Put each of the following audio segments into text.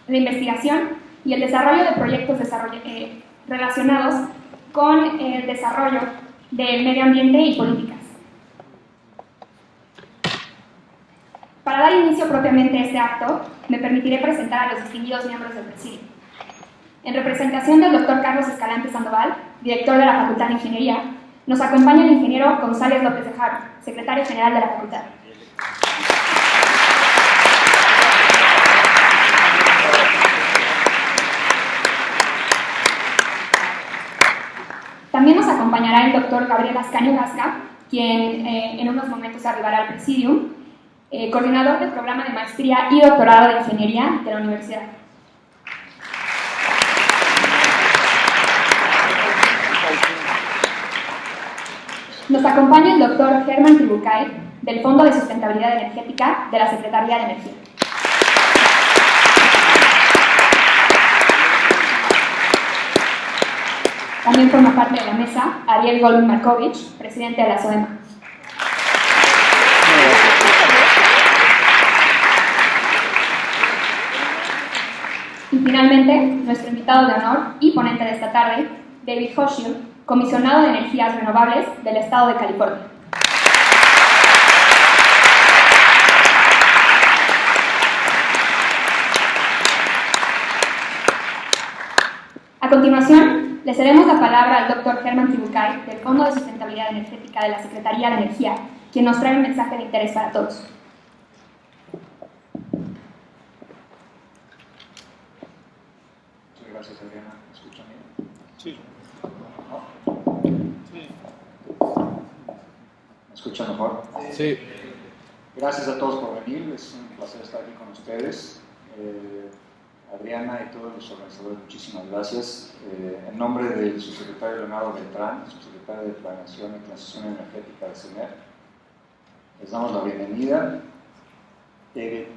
la investigación y el desarrollo de proyectos relacionados con el desarrollo del medio ambiente y políticas. Para dar inicio propiamente a este acto, me permitiré presentar a los distinguidos miembros del presidio. En representación del Dr. Carlos Escalante Sandoval, director de la Facultad de Ingeniería, nos acompaña el ingeniero González López de Jaro, secretario general de la Facultad. También nos acompañará el doctor Gabriel Ascanio Gasca, quien en unos momentos arribará al presidium, coordinador del programa de maestría y doctorado de ingeniería de la universidad. Nos acompaña el doctor Germán Tribucay, del Fondo de Sustentabilidad Energética de la Secretaría de Energía. También forma parte de la mesa Ariel Goldman Markovich, presidente de la SOEMA. Y finalmente, nuestro invitado de honor y ponente de esta tarde, David Hochschild, Comisionado de Energías Renovables del estado de California. A continuación, le cedemos la palabra al Dr. Germán Tribucay, del Fondo de Sustentabilidad Energética de la Secretaría de Energía, quien nos trae un mensaje de interés para todos. Muchas gracias, Adriana. ¿Me escuchan bien? Sí. ¿Me escuchan mejor? Sí. Gracias a todos por venir. Es un placer estar aquí con ustedes. Adriana y todos los organizadores, muchísimas gracias. En nombre del subsecretario Leonardo Beltrán, subsecretario de Planeación y Transición Energética de SENER, les damos la bienvenida. David,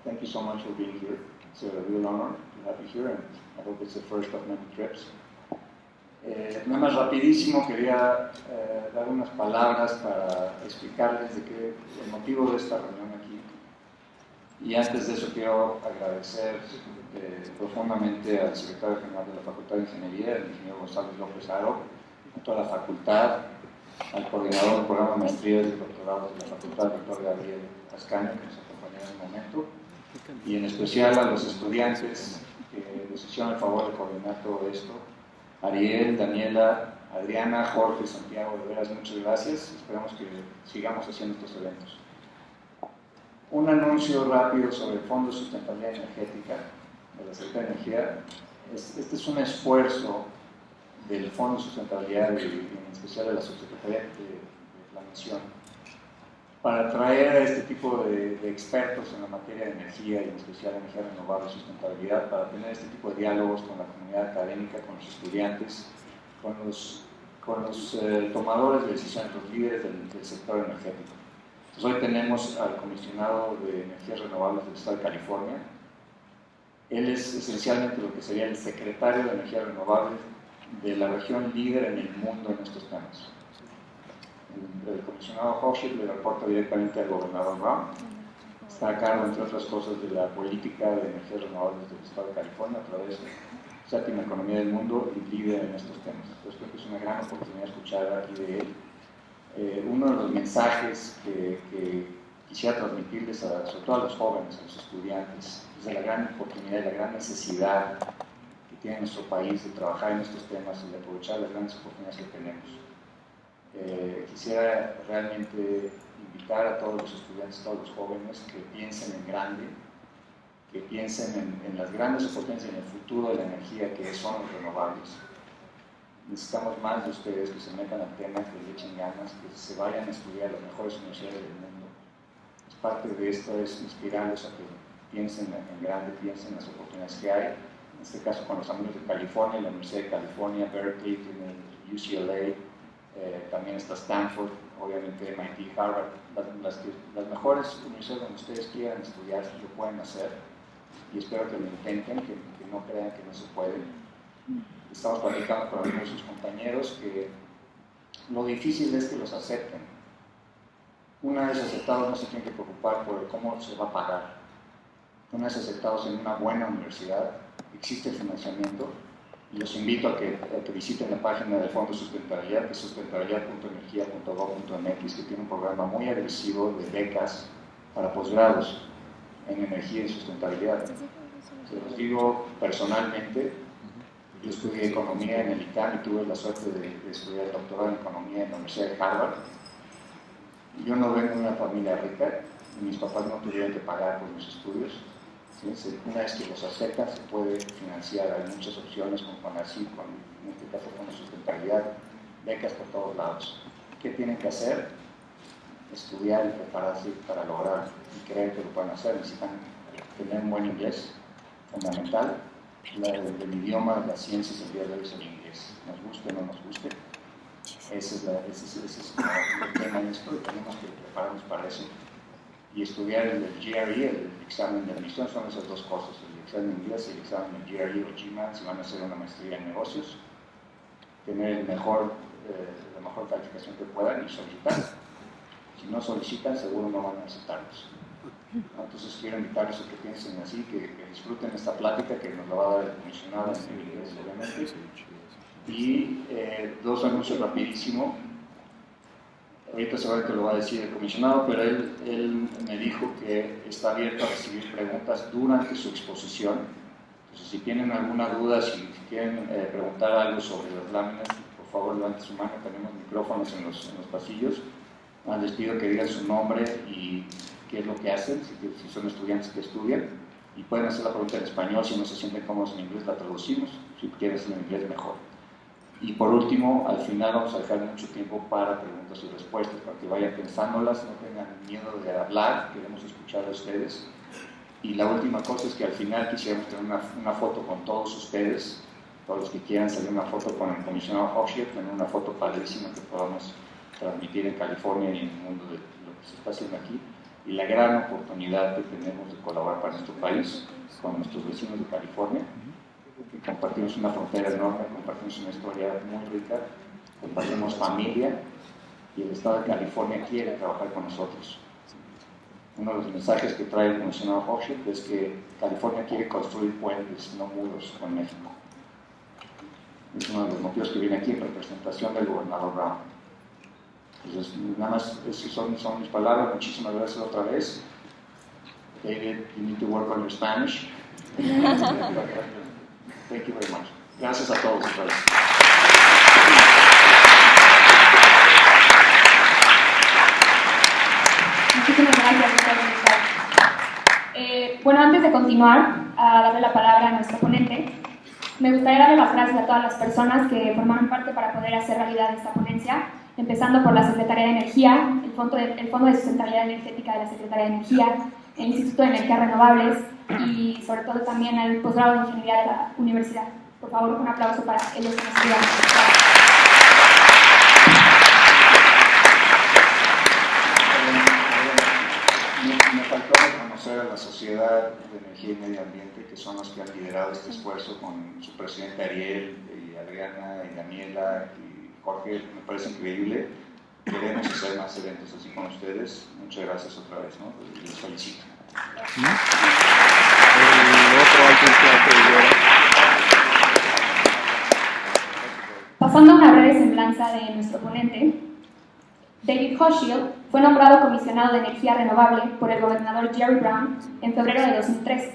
thank you so much for being here. It's a real honor to have you here, and I hope it's the first of many trips. Nada más rapidísimo, quería dar unas palabras para explicarles el motivo de esta reunión aquí. Y antes de eso quiero agradecer profundamente al secretario general de la Facultad de Ingeniería, el ingeniero González López de Jaro, a toda la facultad, al coordinador del programa de maestrías y doctorados de la facultad, el doctor Gabriel Ascanio, que nos acompaña en el momento, y en especial a los estudiantes que nos hicieron el favor de coordinar todo esto. Ariel, Daniela, Adriana, Jorge, Santiago, de veras muchas gracias. Esperamos que sigamos haciendo estos eventos. Un anuncio rápido sobre el Fondo de Sustentabilidad Energética de la Secretaría de Energía. Este es un esfuerzo del Fondo de Sustentabilidad y en especial de la Subsecretaría de Planeación para traer a este tipo de expertos en la materia de energía y en especial energía renovable y sustentabilidad, para tener este tipo de diálogos con la comunidad académica, con los estudiantes, con los tomadores de decisiones, los líderes del sector energético. Entonces, hoy tenemos al Comisionado de Energías Renovables del estado de California. Él es esencialmente lo que sería el secretario de Energías Renovables de la región líder en el mundo en estos temas. El comisionado Hochschild le reporta directamente al gobernador Brown. Está a cargo, entre otras cosas, de la política de energías renovables del estado de California a través de la séptima economía del mundo y líder en estos temas. Entonces creo que es una gran oportunidad escuchar aquí de él. Uno de los mensajes que quisiera transmitirles, sobre todo a los jóvenes, a los estudiantes, es de la gran oportunidad y la gran necesidad que tiene nuestro país de trabajar en estos temas y de aprovechar las grandes oportunidades que tenemos. Quisiera realmente invitar a todos los estudiantes, a todos los jóvenes, que piensen en grande, que piensen en las grandes oportunidades y en el futuro de la energía que son los renovables. Necesitamos más de ustedes que se metan al tema, que le echen ganas, que se vayan a estudiar a las mejores universidades del mundo. Parte de esto es inspirarlos a que piensen en grande, piensen en las oportunidades que hay. En este caso con los amigos de California, la Universidad de California, Berkeley, tiene el UCLA, también está Stanford, obviamente MIT, Harvard, las mejores universidades donde ustedes quieran estudiar lo pueden hacer, y espero que lo intenten, que no crean que no se puede. Estamos platicando con algunos de sus compañeros que lo difícil es que los acepten. Una vez aceptados no se tienen que preocupar por cómo se va a pagar. una vez aceptados en una buena universidad, existe el financiamiento, y los invito a que visiten la página del Fondo de Sustentabilidad, que es sustentabilidad.energia.gov.mx, que tiene un programa muy agresivo de becas para posgrados en energía y sustentabilidad. Se los digo personalmente, yo estudié economía en el ITAM y tuve la suerte de estudiar el doctorado en economía en la Universidad de Harvard. Yo no vengo de una familia rica, y mis papás no tuvieron que pagar por mis estudios. ¿Sí? Una vez que los aceptan, se puede financiar. Hay muchas opciones, como Conacid, en este caso con la sustentabilidad, becas por todos lados. ¿Qué tienen que hacer? Estudiar y prepararse para lograr y creer que lo pueden hacer. Necesitan tener un buen inglés, fundamental. El idioma de las ciencias el día de hoy es el inglés. Nos guste o no nos guste. Ese es el tema en esto, y tenemos que prepararnos para eso. Y estudiar el GRE, el examen de admisión, son esas dos cosas, el examen de inglés y el examen de GRE o GMAT, si van a hacer una maestría en negocios, tener la mejor calificación que puedan y solicitar. Si no solicitan, seguro no van a aceptarlos. Entonces quiero invitarles a que piensen así, que disfruten esta plática que nos la va a dar el comisionado en inglés, obviamente. Y dos anuncios rapidísimo. Ahorita seguramente lo va a decir el comisionado, pero él me dijo que está abierto a recibir preguntas durante su exposición. Entonces, si tienen alguna duda, si quieren preguntar algo sobre las láminas, por favor levanten su mano, tenemos micrófonos en los pasillos. Les pido que digan su nombre y qué es lo que hacen, si son estudiantes que estudian, y pueden hacer la pregunta en español. Si no se sienten cómodos en inglés, la traducimos. Si quieren hacerlo en inglés, mejor. Y por último, al final vamos a dejar mucho tiempo para preguntas y respuestas, para que vayan pensándolas, no tengan miedo de hablar, queremos escuchar a ustedes. Y la última cosa es que al final quisiéramos tener una foto con todos ustedes, todos los que quieran salir una foto con el comisionado Hochschild, tener una foto padrísima que podamos transmitir en California y en el mundo de lo que se está haciendo aquí, y la gran oportunidad que tenemos de colaborar para nuestro país, con nuestros vecinos de California, que compartimos una frontera enorme, compartimos una historia muy rica, compartimos familia, y el estado de California quiere trabajar con nosotros. Uno de los mensajes que trae el comisionado Hochschild es que California quiere construir puentes, no muros, con México. Es uno de los motivos que viene aquí en representación del gobernador Brown. Entonces, nada más, esas son mis palabras. Muchísimas gracias otra vez. David, you need to work on your Spanish. Thank you very much. Gracias a todos otra vez. Muchísimas gracias, doctor. Bueno, antes de continuar a darle la palabra a nuestro ponente, me gustaría darle las gracias a todas las personas que formaron parte para poder hacer realidad esta ponencia, empezando por la Secretaría de Energía, el Fondo de Sustentabilidad Energética de la Secretaría de Energía, el Instituto de Energías Renovables y sobre todo también al posgrado de Ingeniería de la Universidad. Por favor, un aplauso para ellos que nos ayudan. Me faltó reconocer a la Sociedad de Energía y Medio Ambiente, que son los que han liderado este esfuerzo con su presidente Ariel, y Adriana, y Daniela, y Jorge. Me parece increíble. Queremos hacer más eventos así con ustedes. Muchas gracias otra vez, ¿no? Y les felicito. Pasando a una breve semblanza de nuestro ponente, David Hochschild fue nombrado comisionado de energía renovable por el gobernador Jerry Brown en febrero de 2003.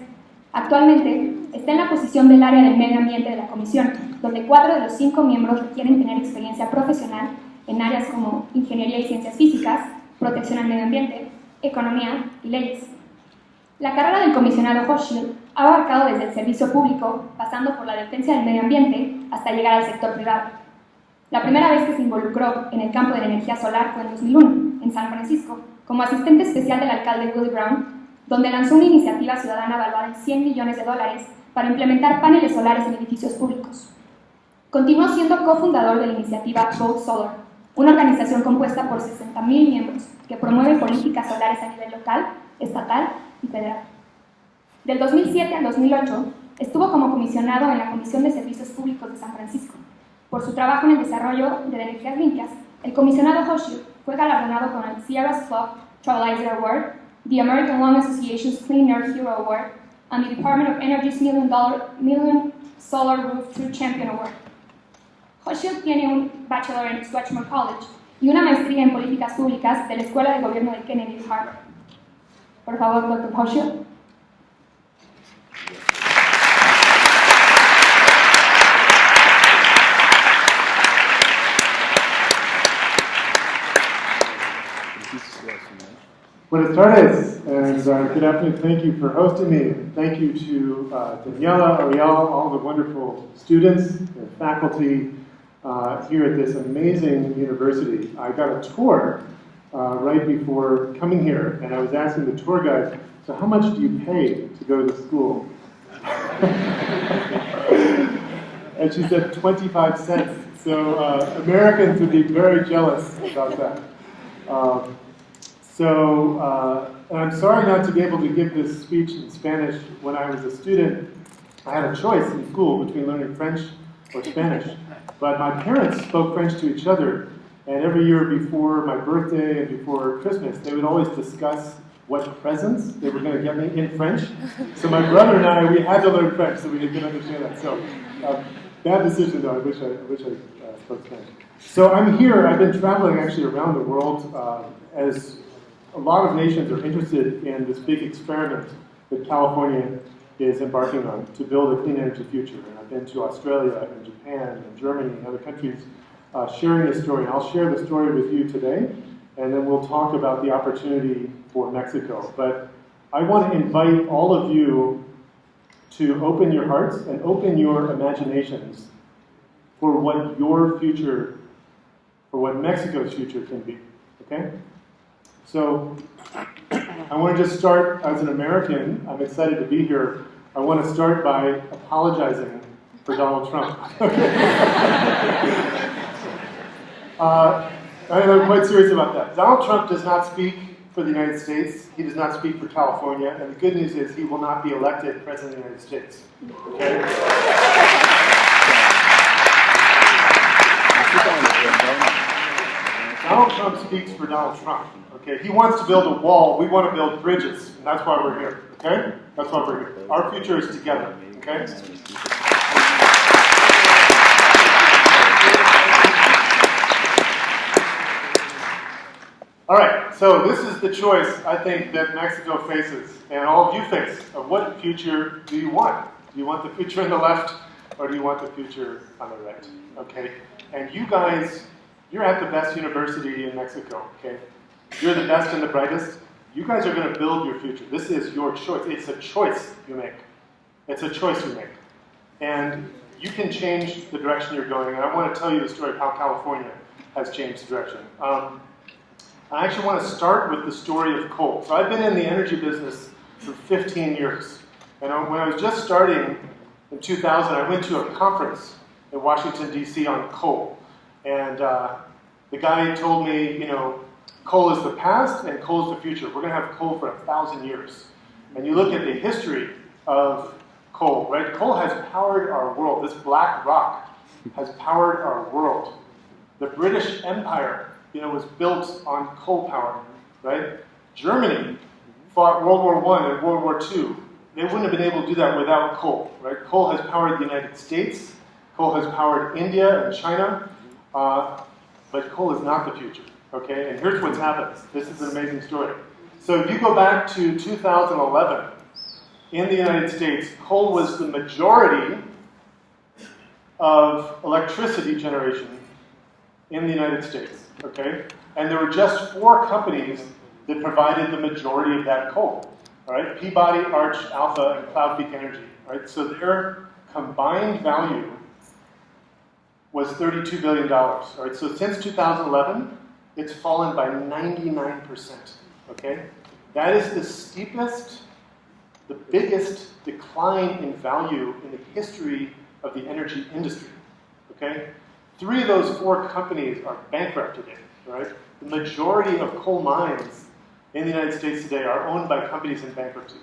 Actualmente está en la posición del área del medio ambiente de la comisión, donde 4 de los 5 miembros requieren tener experiencia profesional en áreas como ingeniería y ciencias físicas, protección al medio ambiente, economía y leyes. La carrera del comisionado Hochschild ha abarcado desde el servicio público, pasando por la defensa del medio ambiente, hasta llegar al sector privado. La primera vez que se involucró en el campo de la energía solar fue en 2001, en San Francisco, como asistente especial del alcalde Woody Brown, donde lanzó una iniciativa ciudadana valuada en $100 millones para implementar paneles solares en edificios públicos. Continuó siendo cofundador de la iniciativa Vote Solar, una organización compuesta por 60.000 miembros que promueve políticas solares a nivel local, estatal y federal. Del 2007 al 2008 estuvo como comisionado en la Comisión de Servicios Públicos de San Francisco. Por su trabajo en el desarrollo de energías limpias, el comisionado Hochschild fue galardonado con el Sierra's Club Trailblazer Award, the American Lung Association's Clean Air Hero Award and the Department of Energy's Million Solar Roof True Champion Award. Hochschild tiene un bachelor en Swarthmore College y una maestría en políticas públicas de la Escuela de Gobierno de Kennedy Harvard. Por favor, Dr. Hochschild. Buenas tardes, and good afternoon. Thank you for hosting me. Thank you to Daniela, Ariel, all the wonderful students and faculty here at this amazing university. I got a tour right before coming here, and I was asking the tour guide, so how much do you pay to go to the school? And she said 25 cents. So Americans would be very jealous about that. And I'm sorry not to be able to give this speech in Spanish. When I was a student, I had a choice in school between learning French or Spanish. But my parents spoke French to each other, and every year before my birthday and before Christmas, they would always discuss what presents they were going to get me in French. So my brother and I, we had to learn French so we could understand that. So bad decision, though. I wish I spoke Spanish. So I'm here. I've been traveling actually around the world as a lot of nations are interested in this big experiment that California is embarking on to build a clean energy future. And I've been to Australia and Japan and Germany and other countries sharing this story. And I'll share the story with you today, and then we'll talk about the opportunity for Mexico. But I want to invite all of you to open your hearts and open your imaginations for what your future, for what Mexico's future can be, okay? So I want to just start as an American. I'm excited to be here. I want to start by apologizing for Donald Trump. I'm quite serious about that. Donald Trump does not speak for the United States. He does not speak for California. And the good news is he will not be elected President of the United States. Okay? Donald Trump speaks for Donald Trump. Okay, he wants to build a wall. We want to build bridges, and that's why we're here. Okay, that's why we're here. Our future is together. Okay. All right. So this is the choice I think that Mexico faces, and all of you face. Of what future do you want? Do you want the future on the left, or do you want the future on the right? Okay. And you guys, you're at the best university in Mexico. Okay. You're the best and the brightest. You guys are going to build your future. This is your choice. It's a choice you make. It's a choice you make. And you can change the direction you're going. And I want to tell you the story of how California has changed the direction. I actually want to start with the story of coal. So I've been in the energy business for 15 years. And when I was just starting in 2000, I went to a conference in Washington, D.C. on coal. And the guy told me, you know, coal is the past and coal is the future. We're going to have coal for 1,000 years. And you look at the history of coal, right? Coal has powered our world. This black rock has powered our world. The British Empire, you know, was built on coal power, right? Germany fought World War I and World War II. They wouldn't have been able to do that without coal, right? Coal has powered the United States. Coal has powered India and China. But coal is not the future. Okay, and here's what's happened. This is an amazing story. So if you go back to 2011, in the United States, coal was the majority of electricity generation in the United States, okay? And there were just 4 companies that provided the majority of that coal, all right? Peabody, Arch, Alpha, and Cloud Peak Energy, right? So their combined value was $32 billion, all right? So since 2011, it's fallen by 99%, okay? That is the steepest, the biggest decline in value in the history of the energy industry, okay? 3 of those 4 companies are bankrupt today, right? The majority of coal mines in the United States today are owned by companies in bankruptcy,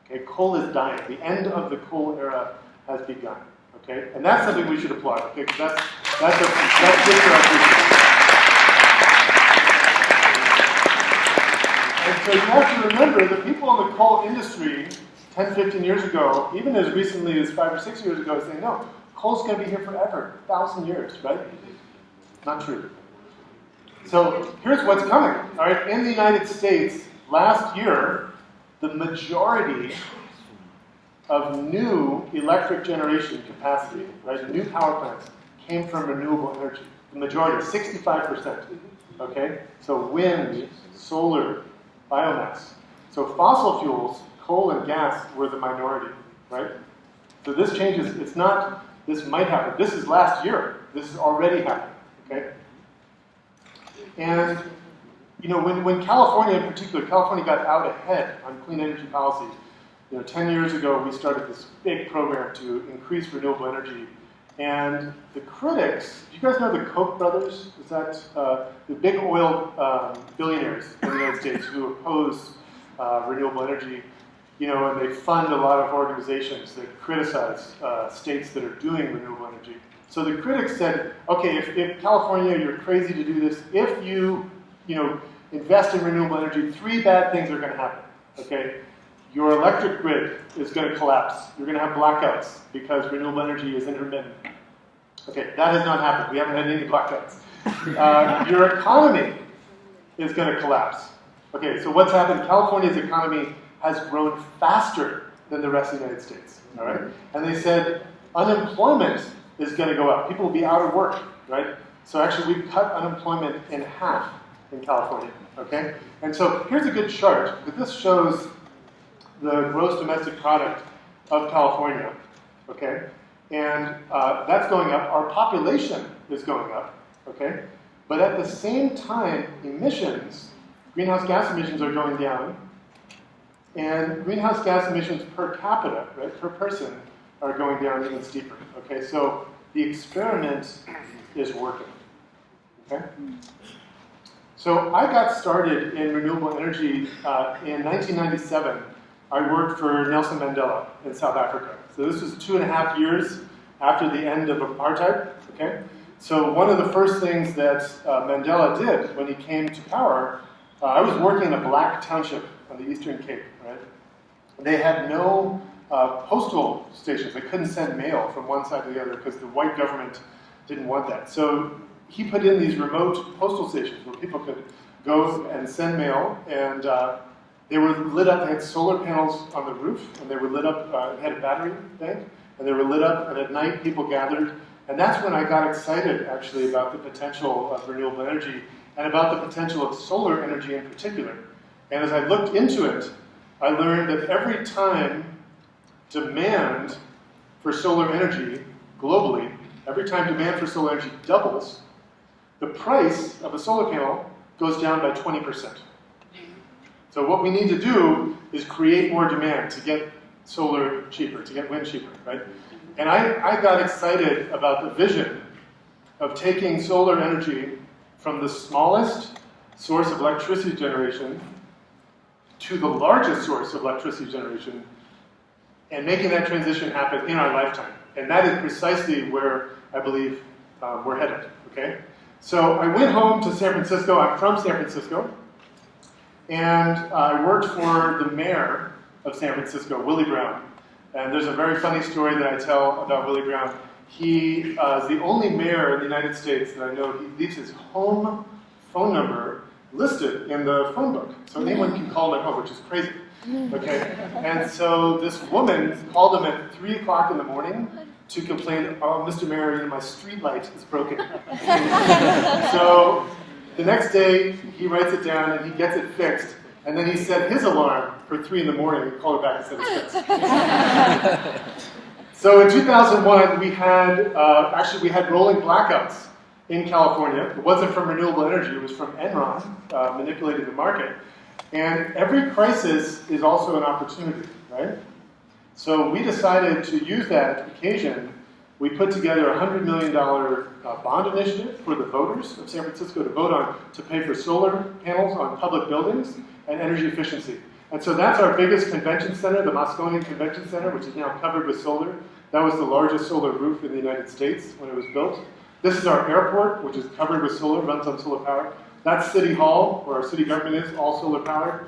okay? Coal is dying. The end of the coal era has begun, okay? And that's something we should applaud, okay? Because that's good for our future. And so you have to remember the people in the coal industry 10, 15 years ago, even as recently as 5 or 6 years ago, saying, no, coal's going to be here forever, 1,000 years, right? Not true. So here's what's coming. All right, in the United States, last year, the majority of new electric generation capacity, right, new power plants, came from renewable energy. The majority, 65%. Okay, so wind, solar, biomass. So fossil fuels, coal and gas, were the minority, right? So this changes. It's not. This might happen. This is last year. This is already happening. Okay. And you know, when California, in particular, California got out ahead on clean energy policy. 10 years ago, we started this big program to increase renewable energy. And the critics, do you guys know the Koch brothers? Is that the big oil billionaires in the United States who oppose renewable energy? And they fund a lot of organizations that criticize states that are doing renewable energy. So the critics said, okay, if California, you're crazy to do this. If you invest in renewable energy, 3 bad things are going to happen. Okay. Your electric grid is going to collapse. You're going to have blackouts because renewable energy is intermittent. Okay, that has not happened. We haven't had any blackouts. Your economy is going to collapse. Okay, so what's happened? California's economy has grown faster than the rest of the United States. All right, and they said unemployment is going to go up. People will be out of work. Right. So actually, we've cut unemployment in half in California. Okay, and so here's a good chart. This shows the gross domestic product of California, okay? And that's going up. Our population is going up, okay? But at the same time, emissions, greenhouse gas emissions are going down, and greenhouse gas emissions per capita, right, per person, are going down even steeper, okay? So the experiment is working, okay? So I got started in renewable energy in 1997. I worked for Nelson Mandela in South Africa. So this was 2.5 years after the end of apartheid, okay? So one of the first things that Mandela did when he came to power, I was working in a black township on the Eastern Cape, right? They had no postal stations. They couldn't send mail from one side to the other because the white government didn't want that. So he put in these remote postal stations where people could go and send mail, and they were lit up. They had solar panels on the roof, and they were lit up. It had a battery bank, and they were lit up. And at night, people gathered. And that's when I got excited, actually, about the potential of renewable energy and about the potential of solar energy in particular. And as I looked into it, I learned that every time demand for solar energy globally, every time demand for solar energy doubles, the price of a solar panel goes down by 20%. So what we need to do is create more demand to get solar cheaper, to get wind cheaper, right? And I got excited about the vision of taking solar energy from the smallest source of electricity generation to the largest source of electricity generation and making that transition happen in our lifetime. And that is precisely where I believe we're headed, okay? So I went home to San Francisco. I'm from San Francisco. And I worked for the mayor of San Francisco, Willie Brown. And there's a very funny story that I tell about Willie Brown. He is the only mayor in the United States that I know. He leaves his home phone number listed in the phone book. So anyone can call at home, which is crazy. Okay? And so this woman called him at 3 o'clock in the morning to complain, oh, Mr. Mayor, my street light is broken. So the next day, he writes it down and he gets it fixed. And then he set his alarm for 3 in the morning and called it back and said it's fixed. So in 2001, we had rolling blackouts in California. It wasn't from renewable energy, it was from Enron manipulating the market. And every crisis is also an opportunity, right? So we decided to use that occasion. We put together a $100 million bond initiative for the voters of San Francisco to vote on to pay for solar panels on public buildings and energy efficiency. And so that's our biggest convention center, the Moscone Convention Center, which is now covered with solar. That was the largest solar roof in the United States when it was built. This is our airport, which is covered with solar, runs on solar power. That's City Hall, where our city government is, all solar powered,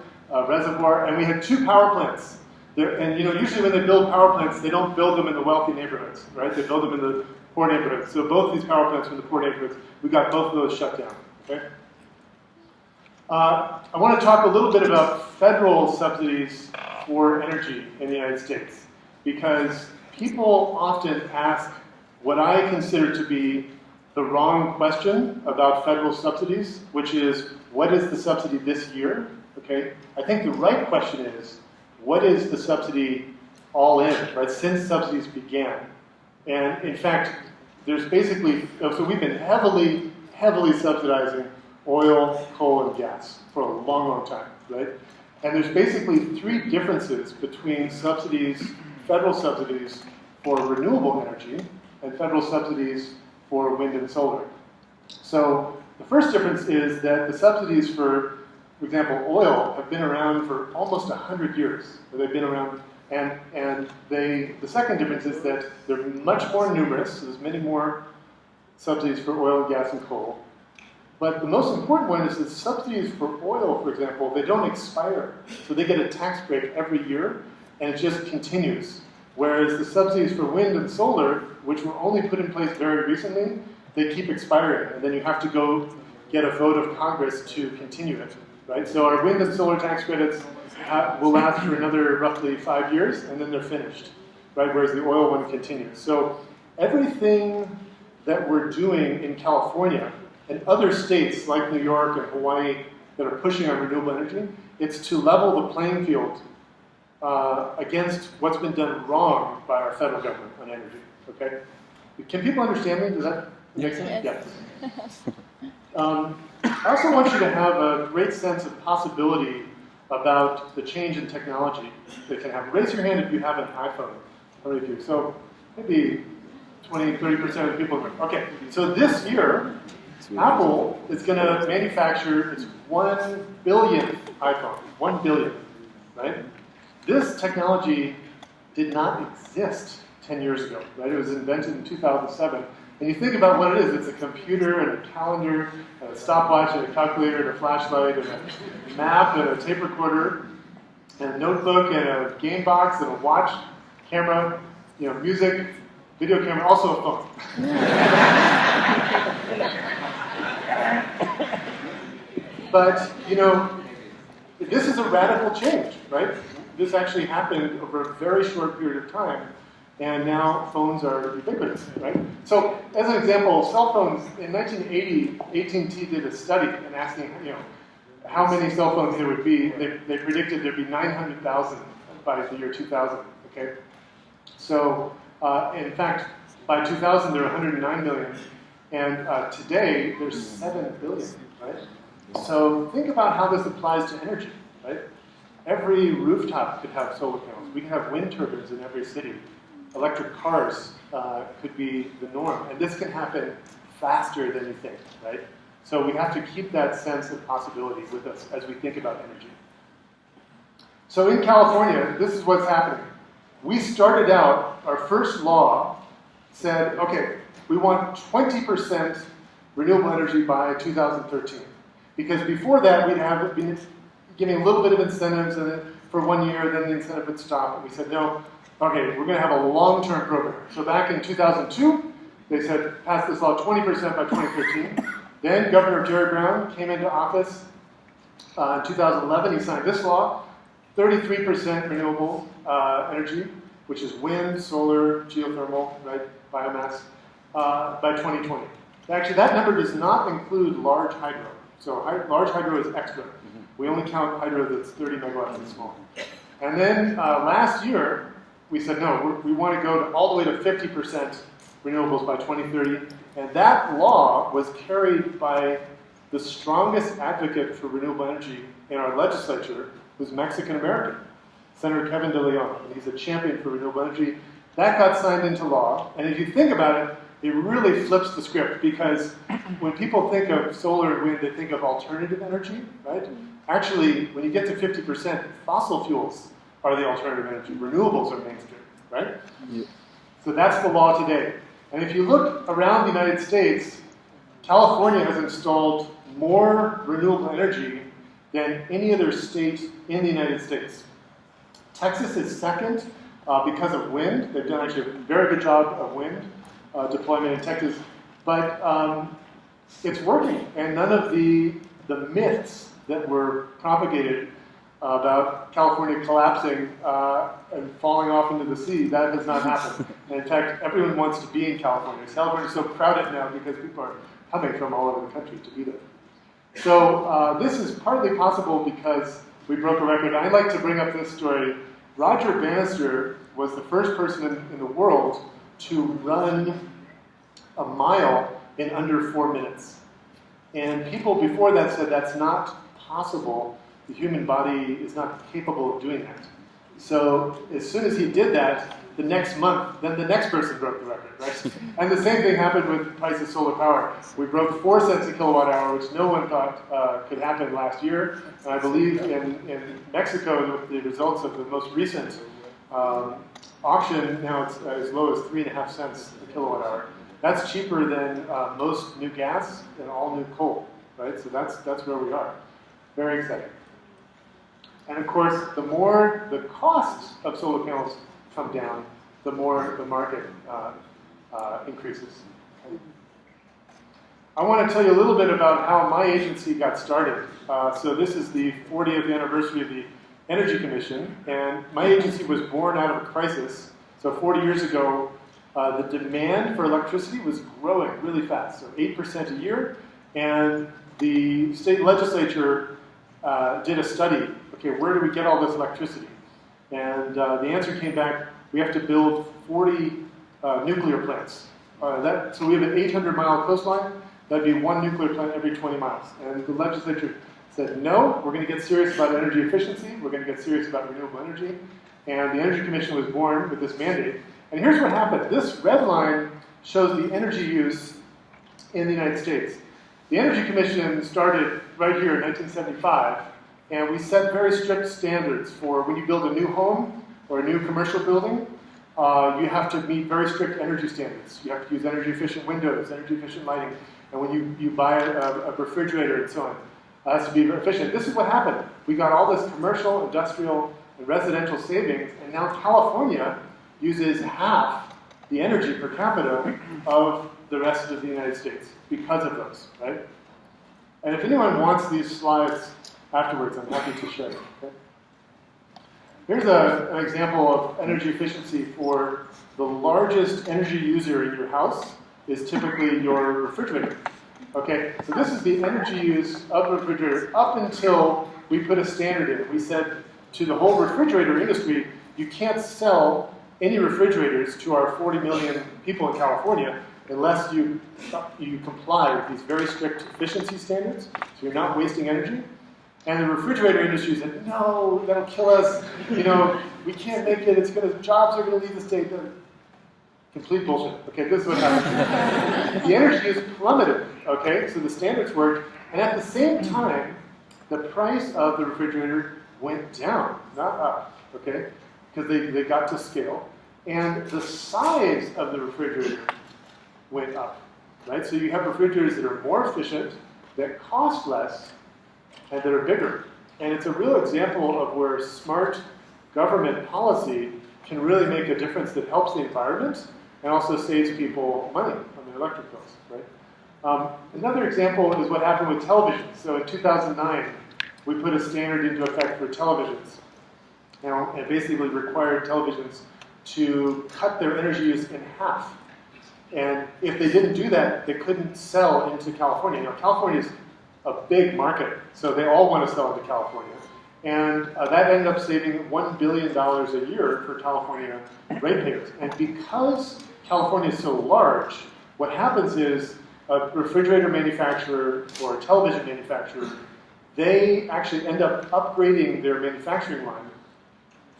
reservoir. And we had 2 power plants And usually when they build power plants, they don't build them in the wealthy neighborhoods, right? They build them in the poor neighborhoods. So both these power plants were in the poor neighborhoods. We got both of those shut down. Okay. I want to talk a little bit about federal subsidies for energy in the United States, because people often ask what I consider to be the wrong question about federal subsidies, which is, what is the subsidy this year? Okay. I think the right question is, what is the subsidy all in, right, since subsidies began? And in fact, there's basically, so we've been heavily subsidizing oil, coal, and gas for a long, long time, right? And there's basically three differences between subsidies, federal subsidies for renewable energy and federal subsidies for wind and solar. So the first difference is that the subsidies for example, oil have been around for almost 100 years. They've been around, and the second difference is that they're much more numerous. So there's many more subsidies for oil, gas, and coal. But the most important one is that subsidies for oil, for example, they don't expire. So they get a tax break every year, and it just continues. Whereas the subsidies for wind and solar, which were only put in place very recently, they keep expiring, and then you have to go get a vote of Congress to continue it. Right? So our wind and solar tax credits will last for another roughly 5 years, and then they're finished, right? Whereas the oil one continues. So everything that we're doing in California and other states like New York and Hawaii that are pushing on renewable energy, it's to level the playing field against what's been done wrong by our federal government on energy. Okay? Can people understand me? Does that make sense? Yes. I also want you to have a great sense of possibility about the change in technology that can happen. Raise your hand if you have an iPhone. How many of you? So maybe 20, 30% of the people. Okay, so this year, Apple is going to manufacture its 1 billionth iPhone. 1 billion, right? This technology did not exist 10 years ago, right? It was invented in 2007. And you think about what it is. It's a computer and a calendar and a stopwatch and a calculator and a flashlight and a map and a tape recorder and a notebook and a game box and a watch, camera, music, video camera, also a phone. But, this is a radical change, right? This actually happened over a very short period of time. And now phones are ubiquitous, right? So, as an example, cell phones, in 1980, AT&T did a study and asking, how many cell phones there would be. They predicted there'd be 900,000 by the year 2000, okay? So, in fact, by 2000, there were 109 million. And today, there's 7 billion, right? So, think about how this applies to energy, right? Every rooftop could have solar panels. We can have wind turbines in every city. Electric cars could be the norm. And this can happen faster than you think, right? So we have to keep that sense of possibility with us as we think about energy. So in California, this is what's happening. We started out, our first law said, okay, we want 20% renewable energy by 2013. Because before that, we'd have been giving a little bit of incentives and for 1 year, then the incentive would stop. And we said, no, okay, we're going to have a long-term program. So back in 2002, they said, pass this law 20% by 2013. Then Governor Jerry Brown came into office in 2011. He signed this law, 33% renewable energy, which is wind, solar, geothermal, right, biomass, by 2020. Actually, that number does not include large hydro. So large hydro is extra. We only count hydro that's 30 megawatts and small. And then last year, we said, no, we want to go all the way to 50% renewables by 2030. And that law was carried by the strongest advocate for renewable energy in our legislature, who's Mexican-American, Senator Kevin De Leon. And he's a champion for renewable energy. That got signed into law. And if you think about it, it really flips the script, because when people think of solar and wind, they think of alternative energy, right? Actually, when you get to 50%, fossil fuels are the alternative energy. Renewables are mainstream, right? Yeah. So that's the law today. And if you look around the United States, California has installed more renewable energy than any other state in the United States. Texas is second because of wind. They've done actually a very good job of wind deployment in Texas. But it's working, and none of the myths that were propagated about California collapsing and falling off into the sea, that has not happened. And in fact, everyone wants to be in California. California is so crowded now because people are coming from all over the country to be there. So this is partly possible because we broke a record. I'd like to bring up this story. Roger Bannister was the first person in the world to run a mile in under 4 minutes. And people before that said that's not possible. The human body is not capable of doing that. So as soon as he did that, the next month, then the next person broke the record, right? And the same thing happened with the price of solar power. We broke 4 cents a kilowatt hour, which no one thought could happen last year. And I believe in Mexico, with the results of the most recent auction, now it's as low as 3.5 cents a kilowatt hour. That's cheaper than most new gas and all new coal, right? So that's where we are. Very exciting. And of course, the more the costs of solar panels come down, the more the market increases. I want to tell you a little bit about how my agency got started. So this is the 40th anniversary of the Energy Commission, and my agency was born out of a crisis. So 40 years ago, the demand for electricity was growing really fast, so 8% a year, and the state legislature did a study. Okay, where do we get all this electricity? And the answer came back, we have to build 40 nuclear plants. So we have an 800-mile coastline, that'd be 1 nuclear plant every 20 miles. And the legislature said, no, we're going to get serious about energy efficiency, we're going to get serious about renewable energy, and the Energy Commission was born with this mandate. And here's what happened. This red line shows the energy use in the United States. The Energy Commission started right here in 1975, and we set very strict standards for when you build a new home or a new commercial building, you have to meet very strict energy standards. You have to use energy efficient windows, energy efficient lighting, and when you buy a refrigerator and so on, it has to be very efficient. This is what happened. We got all this commercial, industrial, and residential savings, and now California uses half the energy per capita of the rest of the United States because of those, right? And if anyone wants these slides afterwards, I'm happy to share them. Okay? Here's an example of energy efficiency for the largest energy user in your house is typically your refrigerator. Okay, so this is the energy use of a refrigerator up until we put a standard in. We said to the whole refrigerator industry, you can't sell any refrigerators to our 40 million people in California unless you comply with these very strict efficiency standards, so you're not wasting energy. And the refrigerator industry said, no, that'll kill us. You know, we can't make it. Jobs are going to leave the state. Complete bullshit. Okay, this is what happened. The energy use plummeted. Okay, so the standards worked, and at the same time, the price of the refrigerator went down, not up. Okay, because they got to scale, and the size of the refrigerator went up. Right, so you have refrigerators that are more efficient, that cost less, and that are bigger. And it's a real example of where smart government policy can really make a difference that helps the environment and also saves people money on their electric bills, right? Another example is what happened with televisions. So in 2009, we put a standard into effect for televisions. And basically required televisions to cut their energy use in half. And if they didn't do that, they couldn't sell into California. Now, California is a big market, so they all want to sell into California. And that ended up saving $1 billion a year for California ratepayers. And because California is so large, what happens is a refrigerator manufacturer or a television manufacturer, they actually end up upgrading their manufacturing line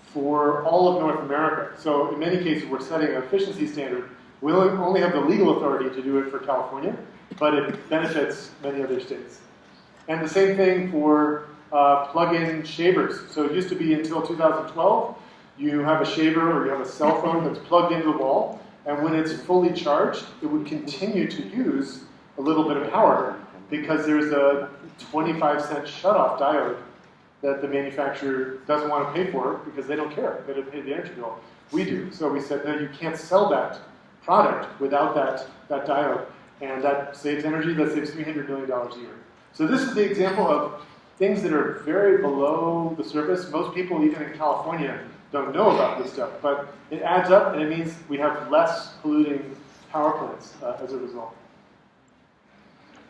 for all of North America. So in many cases, we're setting an efficiency standard. We only have the legal authority to do it for California, but it benefits many other states. And the same thing for plug-in shavers. So it used to be until 2012, you have a shaver or you have a cell phone that's plugged into the wall, and when it's fully charged, it would continue to use a little bit of power because there's a 25-cent shutoff diode that the manufacturer doesn't want to pay for because they don't care. They don't pay the energy bill. We do. So we said, no, you can't sell that product without that diode. And that saves energy. That saves $300 million a year. So this is the example of things that are very below the surface. Most people, even in California, don't know about this stuff. But it adds up, and it means we have less polluting power plants as a result.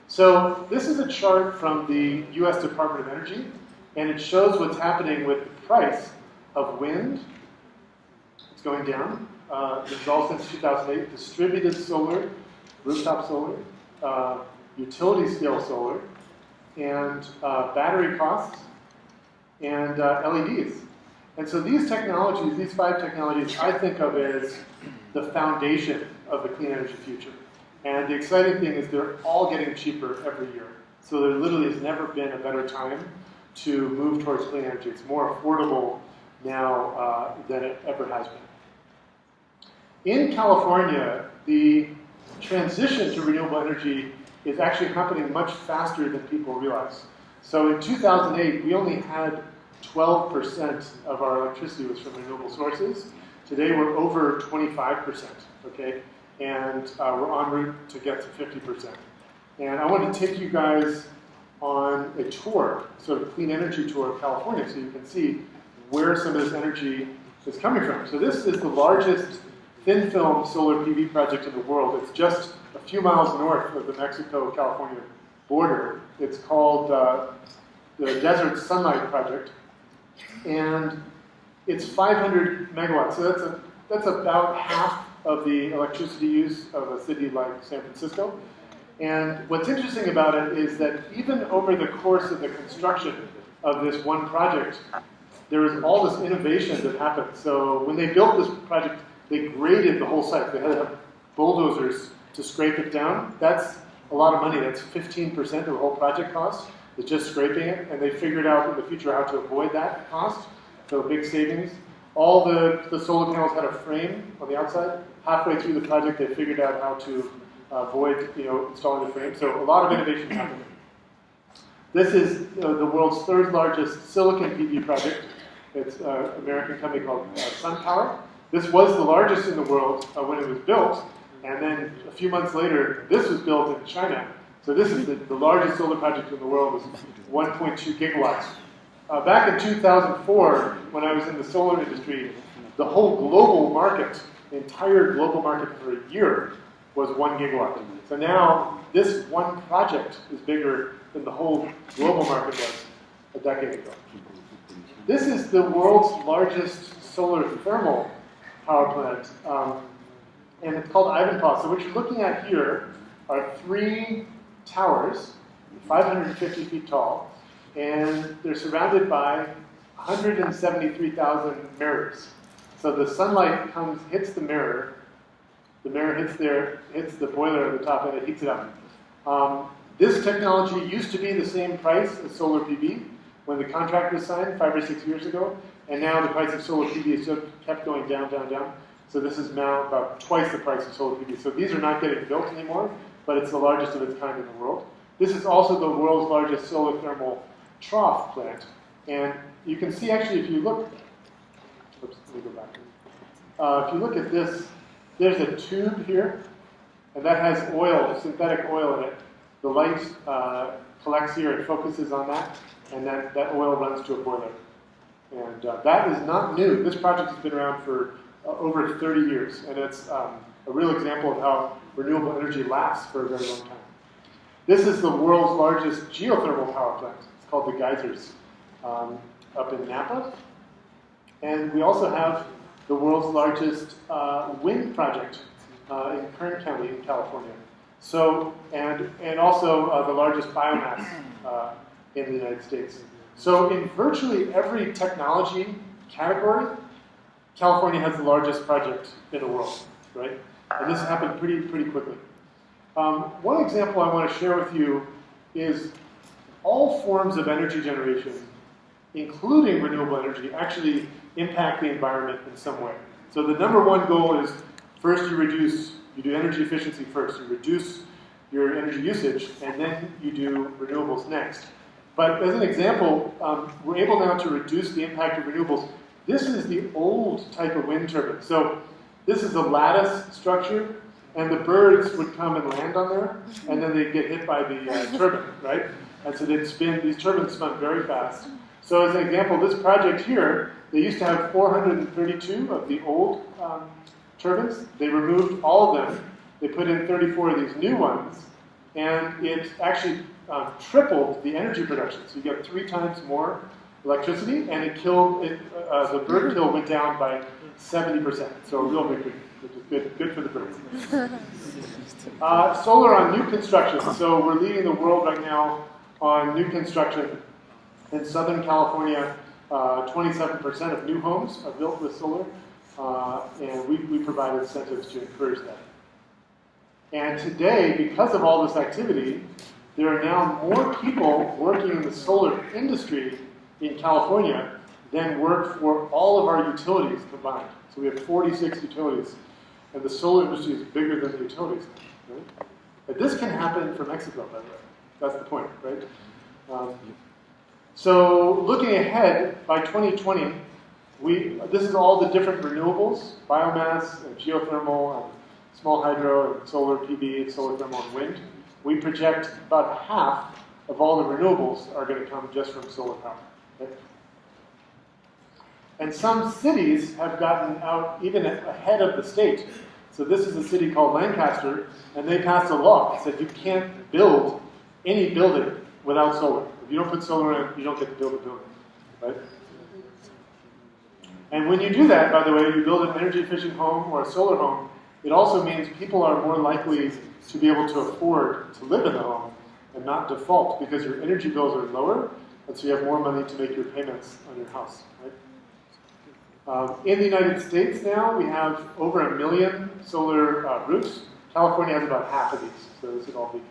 So this is a chart from the US Department of Energy, and it shows what's happening with the price of wind. It's going down. This is all since 2008. Distributed solar, rooftop solar, utility scale solar, and battery costs, and LEDs. And so these technologies, these 5 technologies, I think of as the foundation of the clean energy future. And the exciting thing is they're all getting cheaper every year. So there literally has never been a better time to move towards clean energy. It's more affordable now than it ever has been. In California, the transition to renewable energy is actually happening much faster than people realize. So in 2008, we only had 12% of our electricity was from renewable sources. Today, we're over 25%, okay? And we're en route to get to 50%. And I want to take you guys on a tour, sort of clean energy tour of California, so you can see where some of this energy is coming from. So this is the largest thin film solar PV project in the world. It's just a few miles north of the Mexico-California border. It's called the Desert Sunlight Project. And it's 500 megawatts. So that's about half of the electricity use of a city like San Francisco. And what's interesting about it is that even over the course of the construction of this one project, there was all this innovation that happened. So when they built this project, they graded the whole site. They had to have bulldozers to scrape it down. That's a lot of money. That's 15% of the whole project cost, is just scraping it. And they figured out in the future how to avoid that cost. So big savings. All the solar panels had a frame on the outside. Halfway through the project, they figured out how to avoid, installing the frame. So a lot of innovation happened. This is the world's 3rd largest silicon PV project. It's an American company called SunPower. This was the largest in the world when it was built. And then a few months later, this was built in China. So this is the largest solar project in the world, was 1.2 gigawatts. Back in 2004, when I was in the solar industry, the whole global market, the entire global market for a year, was 1 gigawatt. So now this one project is bigger than the whole global market was a decade ago. This is the world's largest solar thermal power plant, and it's called Ivanpah. So what you're looking at here are 3 towers, 550 feet tall, and they're surrounded by 173,000 mirrors. So the sunlight hits the mirror hits the boiler at the top, and it heats it up. This technology used to be the same price as solar PV when the contract was signed 5 or 6 years ago, and now the price of solar PV has just kept going down, down, down. So this is now about twice the price of solar PV. So these are not getting built anymore, but it's the largest of its kind in the world. This is also the world's largest solar thermal trough plant. And you can see, actually, if you look, oops, let me go back. If you look at this, there's a tube here, and that has oil, synthetic oil in it. The light collects here and focuses on that, and that oil runs to a boiler. And that is not new. This project has been around for over 30 years, and it's a real example of how renewable energy lasts for a very long time. This is the world's largest geothermal power plant. It's called the Geysers, up in Napa. And we also have the world's largest wind project in Kern County in California. So, and also the largest biomass in the United States. So in virtually every technology category, California has the largest project in the world, right? And this happened pretty quickly. One example I want to share with you is all forms of energy generation, including renewable energy, actually impact the environment in some way. So the #1 goal is, first you do energy efficiency first. You reduce your energy usage, and then you do renewables next. But as an example, we're able now to reduce the impact of renewables. This is the old type of wind turbine. So this is a lattice structure, and the birds would come and land on there, and then they'd get hit by the turbine, right? And so they'd spin, these turbines spun very fast. So as an example, this project here, they used to have 432 of the old turbines. They removed all of them. They put in 34 of these new ones, and it actually tripled the energy production. So you get 3 times more electricity, and it killed, the bird kill went down by 70%. So a real big, which is good for the birds. Solar on new construction. So we're leading the world right now on new construction. In Southern California, 27% of new homes are built with solar, and we provide incentives to encourage that. And today, because of all this activity, there are now more people working in the solar industry in California than work for all of our utilities combined. So we have 46 utilities, and the solar industry is bigger than the utilities. Right? But this can happen for Mexico, by the way. That's the point, right? So looking ahead, by 2020, this is all the different renewables, biomass, and geothermal, and small hydro, and solar PV, and solar thermal, and wind. We project about half of all the renewables are going to come just from solar power. Okay? And some cities have gotten out even ahead of the state. So this is a city called Lancaster, and they passed a law that said you can't build any building without solar. If you don't put solar in, you don't get to build a building, right? And when you do that, by the way, you build an energy-efficient home or a solar home, it also means people are more likely to be able to afford to live in the home and not default because your energy bills are lower, and so you have more money to make your payments on your house, right? In the United States now, we have over 1 million solar roofs. California has about half of these, so this would all be California.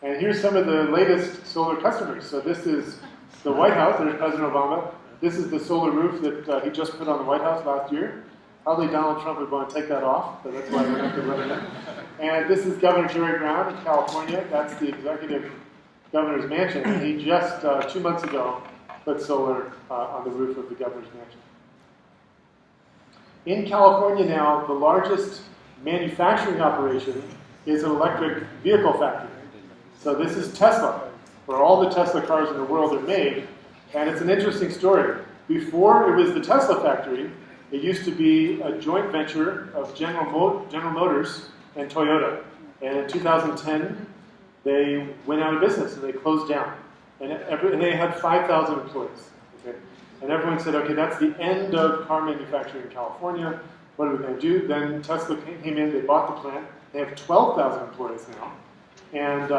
And here's some of the latest solar customers. So this is the White House. There's President Obama. This is the solar roof that he just put on the White House last year. Probably Donald Trump would want to take that off, but that's why we're not going to let him. And this is Governor Jerry Brown in California. That's the executive governor's mansion. And he just, 2 months ago, put solar on the roof of the governor's mansion. In California now, the largest manufacturing operation is an electric vehicle factory. So this is Tesla, where all the Tesla cars in the world are made. And it's an interesting story. Before it was the Tesla factory, it used to be a joint venture of General Motors and Toyota. And in 2010, they went out of business and they closed down. And they had 5,000 employees. Okay? And everyone said, okay, that's the end of car manufacturing in California. What are we going to do? Then Tesla came in, they bought the plant. They have 12,000 employees now. And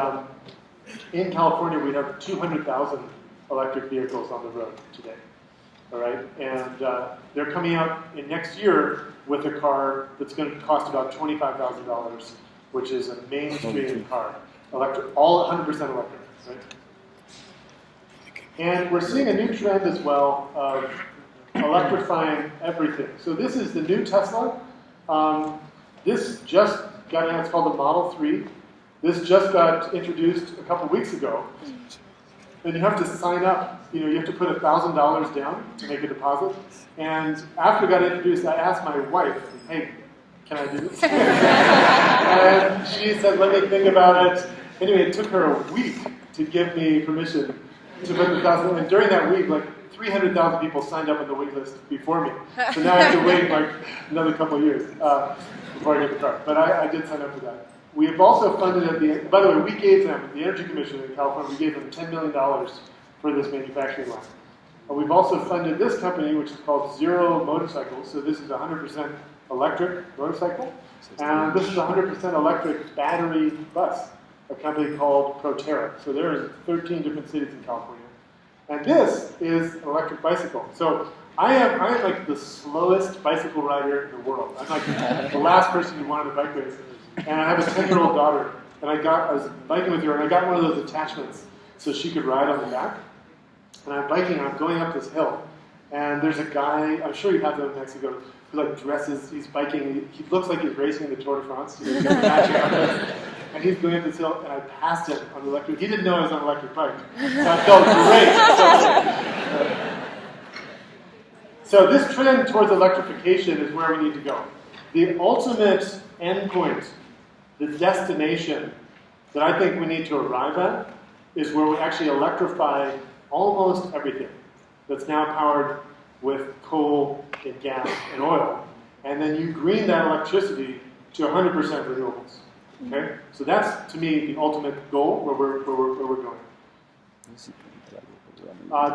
in California, we have 200,000 electric vehicles on the road today. All right, and they're coming out in next year with a car that's going to cost about $25,000, which is a mainstream car, electric, all 100% electric. Right? And we're seeing a new trend as well of electrifying everything. So this is the new Tesla. This just got announced, called the Model 3. This just got introduced a couple weeks ago. And you have to sign up. You know, you have to put $1,000 down to make a deposit. And after it got introduced, I asked my wife, hey, can I do this? And she said, let me think about it. Anyway, it took her a week to give me permission to put the $1,000. And during that week, like 300,000 people signed up on the wait list before me. So now I have to wait like another couple of years before I get the car. But I did sign up for that. We have also funded, by the way, we gave them, the Energy Commission in California, we gave them $10 million for this manufacturing line. We've also funded this company, which is called Zero Motorcycles. So this is a 100% electric motorcycle. And this is a 100% electric battery bus, a company called Proterra. So they're in 13 different cities in California. And this is an electric bicycle. So I am like the slowest bicycle rider in the world. I'm like the last person you want on a bike race. And I have a 10-year-old daughter, and I was biking with her, and I got one of those attachments so she could ride on the back. And I'm biking, and I'm going up this hill, and there's a guy, I'm sure you have them in Mexico, who like dresses, he's biking, he looks like he's racing the Tour de France. He's got matching outfits. and he's going up this hill, and I passed him on the electric. He didn't know I was on an electric bike, so I felt great. So this trend towards electrification is where we need to go. The ultimate endpoint, the destination that I think we need to arrive at is where we actually electrify almost everything that's now powered with coal and gas and oil. And then you green that electricity to 100% renewables. Okay? So that's, to me, the ultimate goal where we're going.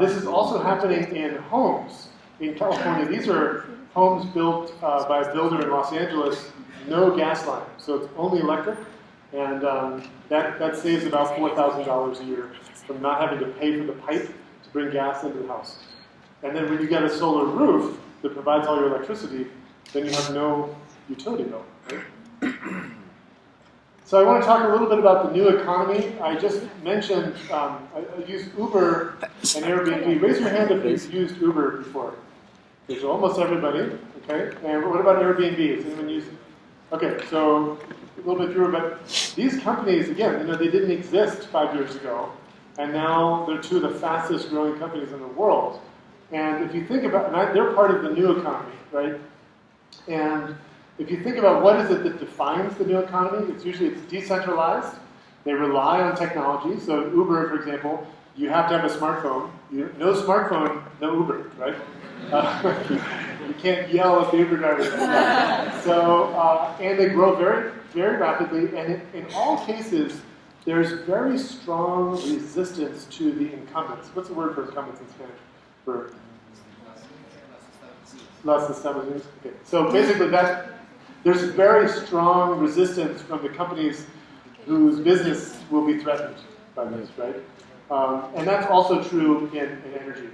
This is also happening in homes. In California, these are homes built by a builder in Los Angeles, no gas line. So it's only electric. And that saves about $4,000 a year from not having to pay for the pipe to bring gas into the house. And then when you get a solar roof that provides all your electricity, then you have no utility bill. Right? So I want to talk a little bit about the new economy. I just mentioned, I used Uber and Airbnb. Raise your hand if you've used Uber before. There's almost everybody, okay? And what about Airbnb? Has anyone used it? Okay, so a little bit fewer, but these companies, again, they didn't exist 5 years ago, and now they're two of the fastest growing companies in the world. And if you think about, and they're part of the new economy, right? And if you think about what is it that defines the new economy, it's decentralized. They rely on technology. So Uber, for example, you have to have a smartphone. No smartphone, no Uber, right? You can't yell at the Uber driver. So, and they grow very, very rapidly. And in all cases, there's very strong resistance to the incumbents. What's the word for incumbents in Spanish? For Las establecidos. Okay. So basically, there's very strong resistance from the companies whose business will be threatened by this, right? And that's also true in energy.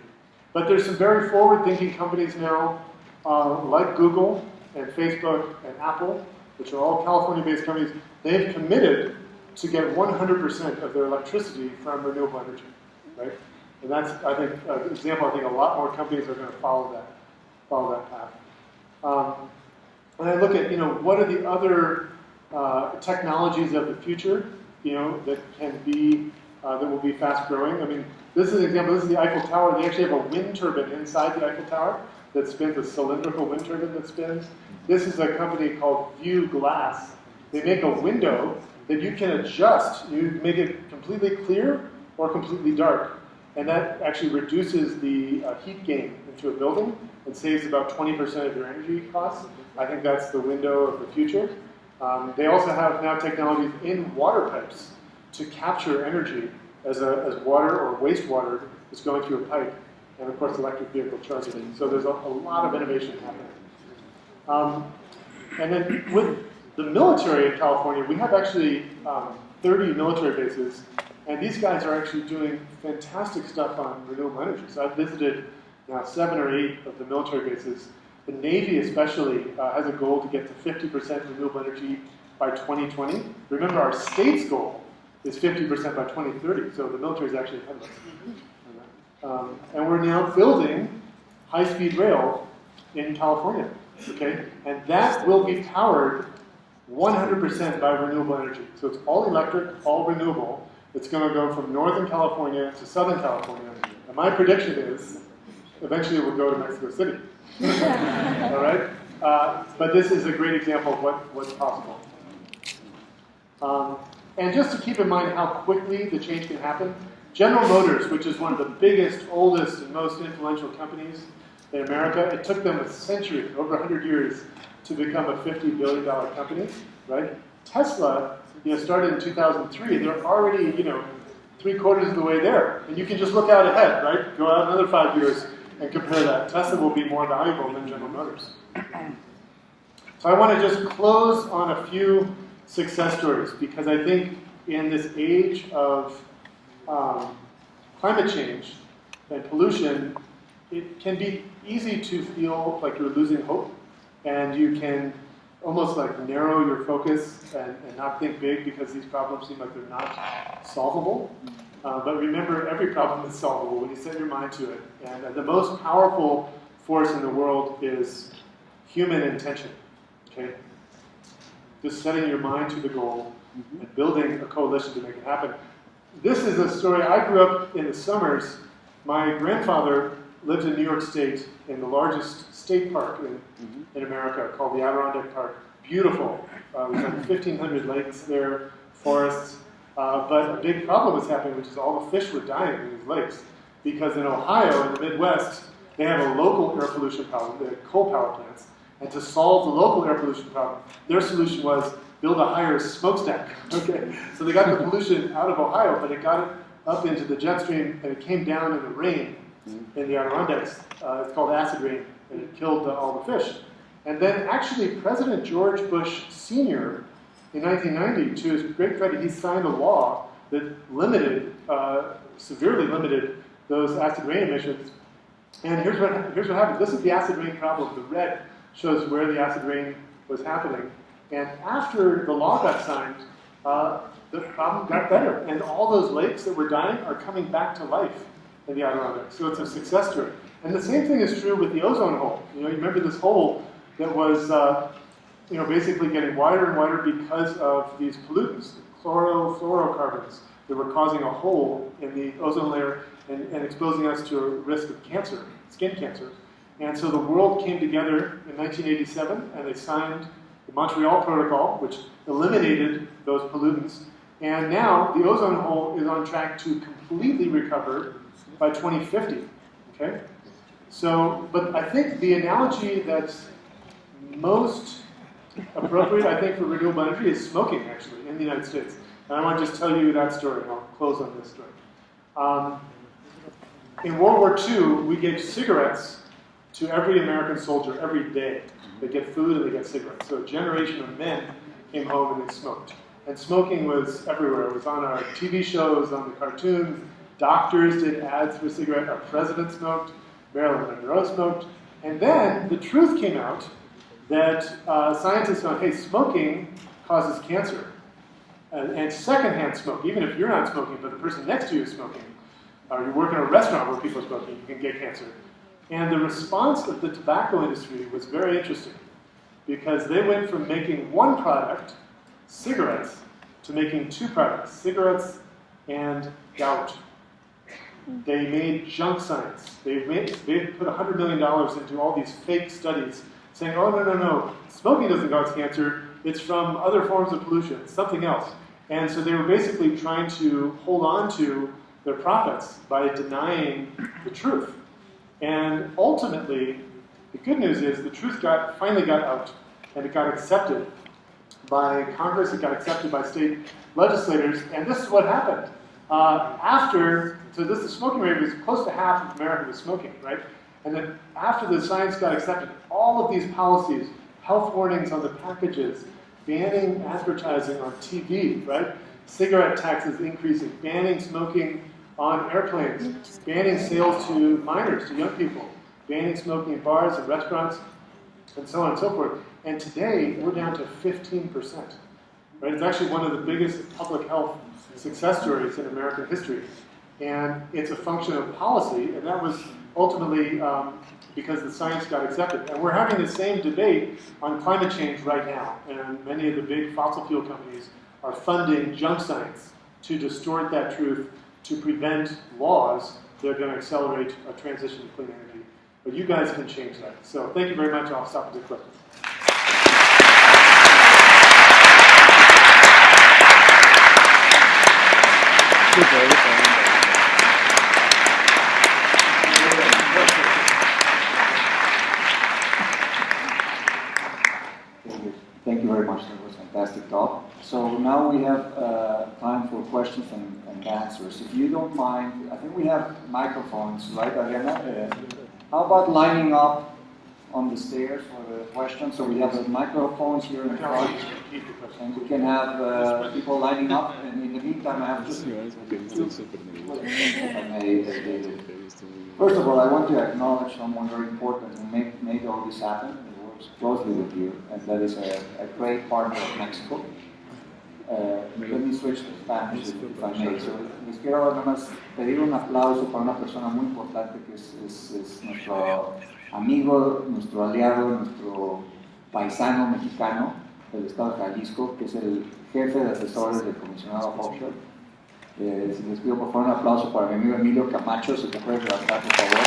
But there's some very forward-thinking companies now, like Google and Facebook and Apple, which are all California-based companies. They've committed to get 100% of their electricity from renewable energy, right? And that's, I think, an example. I think a lot more companies are going to follow that path. When I look at, what are the other technologies of the future, that can be, that will be fast growing. I mean, this is an example. This is the Eiffel Tower. They actually have a wind turbine inside the Eiffel Tower that spins, a cylindrical wind turbine that spins. This is a company called View Glass. They make a window that you can adjust. You make it completely clear or completely dark. And that actually reduces the heat gain into a building and saves about 20% of your energy costs. I think that's the window of the future. They also have now technologies in water pipes to capture energy as water or wastewater is going through a pipe. And of course, electric vehicle charging. So there's a lot of innovation happening. And then with the military in California, we have actually 30 military bases. And these guys are actually doing fantastic stuff on renewable energy. So I've visited now 7 or 8 of the military bases. The Navy especially has a goal to get to 50% renewable energy by 2020. Remember, our state's goal is 50% by 2030, so the military is actually ahead of us. And we're now building high-speed rail in California, okay? And that will be powered 100% by renewable energy. So it's all electric, all renewable. It's going to go from Northern California to Southern California. And my prediction is, eventually it will go to Mexico City. All right? But this is a great example of what's possible. And just to keep in mind how quickly the change can happen, General Motors, which is one of the biggest, oldest, and most influential companies in America, it took them a century, over 100 years, to become a $50 billion company, right? Tesla, started in 2003. They're already, 3/4 of the way there. And you can just look out ahead, right? Go out another 5 years and compare that. Tesla will be more valuable than General Motors. So I want to just close on a few success stories, because I think in this age of climate change and pollution, it can be easy to feel like you're losing hope, and you can almost like narrow your focus and not think big because these problems seem like they're not solvable. But remember, every problem is solvable when you set your mind to it. And the most powerful force in the world is human intention. Okay? just setting your mind to the goal and building a coalition to make it happen. This is a story. I grew up in the summers. My grandfather lived in New York State in the largest state park in America called the Adirondack Park. Beautiful. There's like 1,500 lakes there, forests. But a big problem was happening, which is all the fish were dying in these lakes. Because in Ohio, in the Midwest, they have a local air pollution problem. They have coal power plants. And to solve the local air pollution problem, their solution was build a higher smokestack. Okay, so they got the pollution out of Ohio, but it got it up into the jet stream, and it came down in the rain in the Adirondacks. It's called acid rain, and it killed all the fish. And then actually President George Bush Sr. in 1990, to his great credit, he signed a law that limited, severely limited those acid rain emissions. And here's what happened. This is the acid rain problem. The red shows where the acid rain was happening. And after the law got signed, the problem got better. And all those lakes that were dying are coming back to life in the Adirondacks. So it's a success story. And the same thing is true with the ozone hole. You remember this hole that was, basically getting wider and wider because of these pollutants, chlorofluorocarbons, that were causing a hole in the ozone layer and exposing us to a risk of cancer, skin cancer. And so the world came together in 1987, and they signed the Montreal Protocol, which eliminated those pollutants. And now the ozone hole is on track to completely recover by 2050. Okay? So, but I think the analogy that's most appropriate, I think, for renewable energy is smoking, actually, in the United States. And I want to just tell you that story, and I'll close on this story. In World War II, we gave cigarettes to every American soldier every day. They get food and they get cigarettes. So a generation of men came home and they smoked. And smoking was everywhere. It was on our TV shows, on the cartoons. Doctors did ads for cigarettes. Our president smoked. Marilyn Monroe smoked. And then the truth came out that scientists found, hey, smoking causes cancer. And secondhand smoke, even if you're not smoking, but the person next to you is smoking, or you work in a restaurant where people are smoking, you can get cancer. And the response of the tobacco industry was very interesting, because they went from making one product, cigarettes, to making two products, cigarettes and gout. They made junk science. They put $100 million into all these fake studies saying, oh, no, smoking doesn't cause cancer, it's from other forms of pollution, it's something else. And so they were basically trying to hold on to their profits by denying the truth. And ultimately, the good news is the truth finally got out, and it got accepted by Congress, it got accepted by state legislators, and this is what happened. The smoking rate was close to half of America was smoking, right? And then after the science got accepted, all of these policies, health warnings on the packages, banning advertising on TV, right? Cigarette taxes increasing, banning smoking on airplanes, banning sales to minors, to young people, banning smoking in bars and restaurants, and so on and so forth. And today, we're down to 15%. Right? It's actually one of the biggest public health success stories in American history. And it's a function of policy, and that was ultimately because the science got accepted. And we're having the same debate on climate change right now. And many of the big fossil fuel companies are funding junk science to distort that truth, to prevent laws that are going to accelerate a transition to clean energy. But you guys can change that. So thank you very much. I'll stop with the questions. Thank you very much. That was a fantastic talk. So now we have time for questions and answers. If you don't mind, I think we have microphones, right, Ariana? How about lining up on the stairs for the questions? So we have the microphones here in front, and we can have people lining up. And in the meantime, I have just First of all, I want to acknowledge someone very important who made all this happen. He works closely with you, and that is a great partner of Mexico. Let me switch to Spanish, if I may. So, les quiero nada más pedir un aplauso para una persona muy importante que es nuestro amigo, nuestro aliado, nuestro paisano mexicano, del estado de Jalisco, que es el jefe de asesores del Comisionado Hochschild. Si les pido por favor un aplauso para mi amigo Emilio Camacho, si te puedes levantar por favor.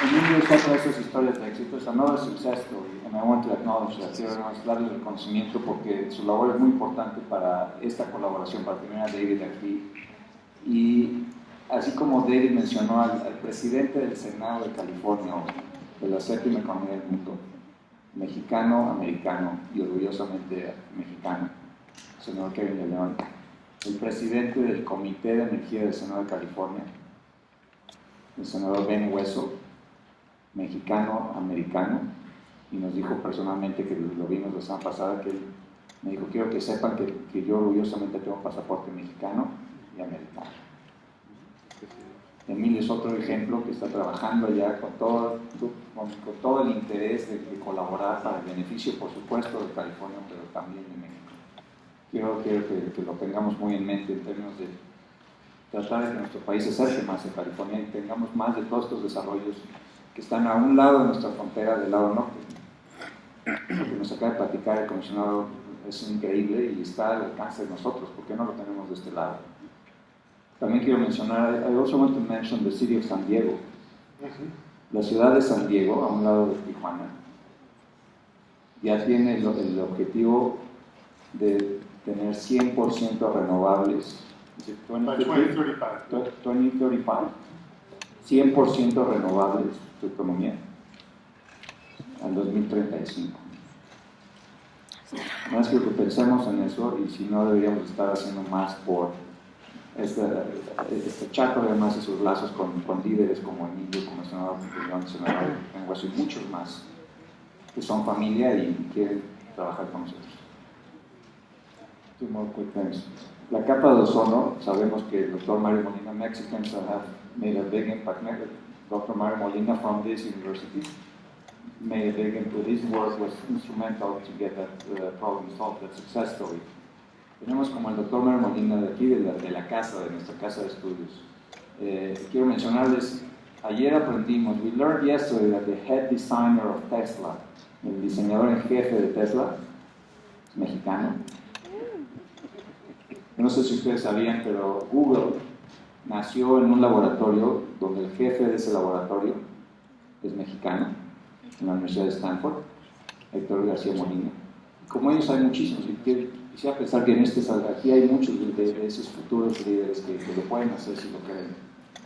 Emilio es otra de esas historias de éxito, es another success story, and I want to acknowledge that. Quiero darle el reconocimiento porque su labor es muy importante para esta colaboración, para tener a David aquí. Y así como David mencionó al presidente del Senado de California, de la séptima economía del mundo, mexicano, americano y orgullosamente mexicano, el senador Kevin de León, el presidente del Comité de Energía del Senado de California, el senador Ben Hueso, mexicano, americano, y nos dijo personalmente, que lo vimos la semana pasada, que él me dijo: quiero que sepan que yo orgullosamente tengo pasaporte mexicano y americano. Emilio es otro ejemplo que está trabajando allá con todo el interés de colaborar para el beneficio, por supuesto, de California, pero también de México. Quiero que lo tengamos muy en mente en términos de tratar de que nuestro país se acerque más a California y tengamos más de todos estos desarrollos que están a un lado de nuestra frontera, del lado norte. Lo que nos acaba de platicar el comisionado es increíble y está al alcance de nosotros. ¿Por qué no lo tenemos de este lado? También quiero mencionar, I also want to mention the city of San Diego. La ciudad de San Diego, a un lado de Tijuana, ya tiene el objetivo de tener 100% renovables. 2035, 100% renovables su economía al 2035. No es que pensemos en eso, y si no deberíamos estar haciendo más por este chato, además de sus lazos con líderes como Emilio, como el senador Hueso y muchos más que son familia y quieren trabajar con nosotros. Two more quick things. La capa de ozono, sabemos que el Dr. Mario Molina, Mexicans have made a big impact. Dr. Mario Molina from this university made a big impact. His work was instrumental to get that problem solved, that success story. Tenemos como el Dr. Mario Molina de aquí, de la casa, de nuestra casa de estudios. Quiero mencionarles, ayer aprendimos, we learned yesterday that the head designer of Tesla, el diseñador en jefe de Tesla, es mexicano. No sé si ustedes sabían, pero Google nació en un laboratorio donde el jefe de ese laboratorio es mexicano, en la Universidad de Stanford, Héctor García Molina. Como ellos hay muchísimos, y quisiera pensar que aquí hay muchos de esos futuros líderes que lo pueden hacer si lo quieren.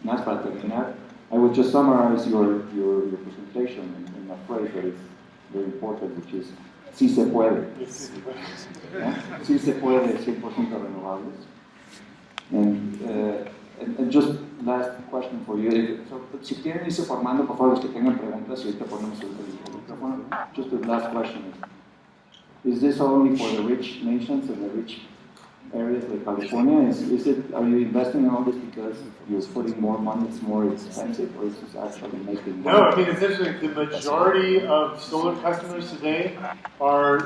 Nada más para terminar, I will just summarize your presentation in a phrase that is very important, which is: sí se puede. Sí se puede, 100% renovables. And just last question for you. Si quieren irse formando, por favor, los que tengan preguntas, y ahorita ponemos el micrófono. Just the last question is this only for the rich nations and the rich areas like California? Are you investing in all this because you're putting more money, it's more expensive, or is this actually making money? No, I mean, it's interesting. The majority of solar customers today are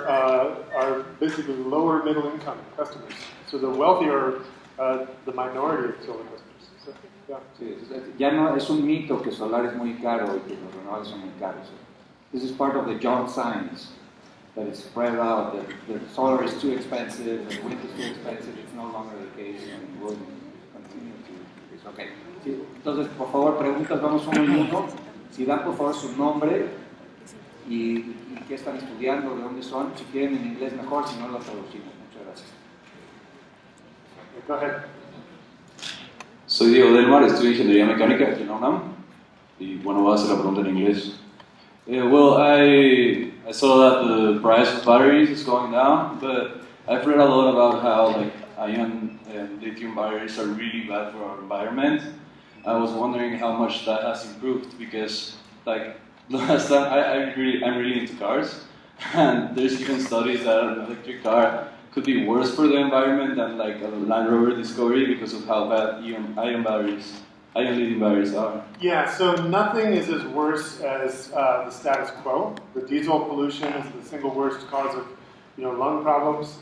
basically lower middle income customers. So the wealthier are the minority of solar customers. So, yeah. Sí, ya no es un mito que solar es muy caro y que los renovables son muy caros. This is part of the John science. That it's spread out, that the solar is too expensive, the wind is too expensive, it's no longer the case, and will continue to increase. Okay. Sí, entonces, por favor, preguntas, vamos uno y uno. Si dan, por favor, su nombre y qué están estudiando, de dónde son. Si quieren en inglés, mejor, si no, lo traducimos. Muchas gracias. Go ahead. Soy Diego Delmar, estudio Ingeniería Mecánica aquí en la UNAM. Y bueno, voy a hacer la pregunta en inglés. Well, I saw that the price of batteries is going down, but I've read a lot about how like ion and lithium batteries are really bad for our environment. I was wondering how much that has improved, because like last time I'm really into cars, and there's even studies that an electric car could be worse for the environment than like a Land Rover Discovery because of how bad ion lithium batteries are. Yeah, so nothing is as worse as the status quo. The diesel pollution is the single worst cause of lung problems.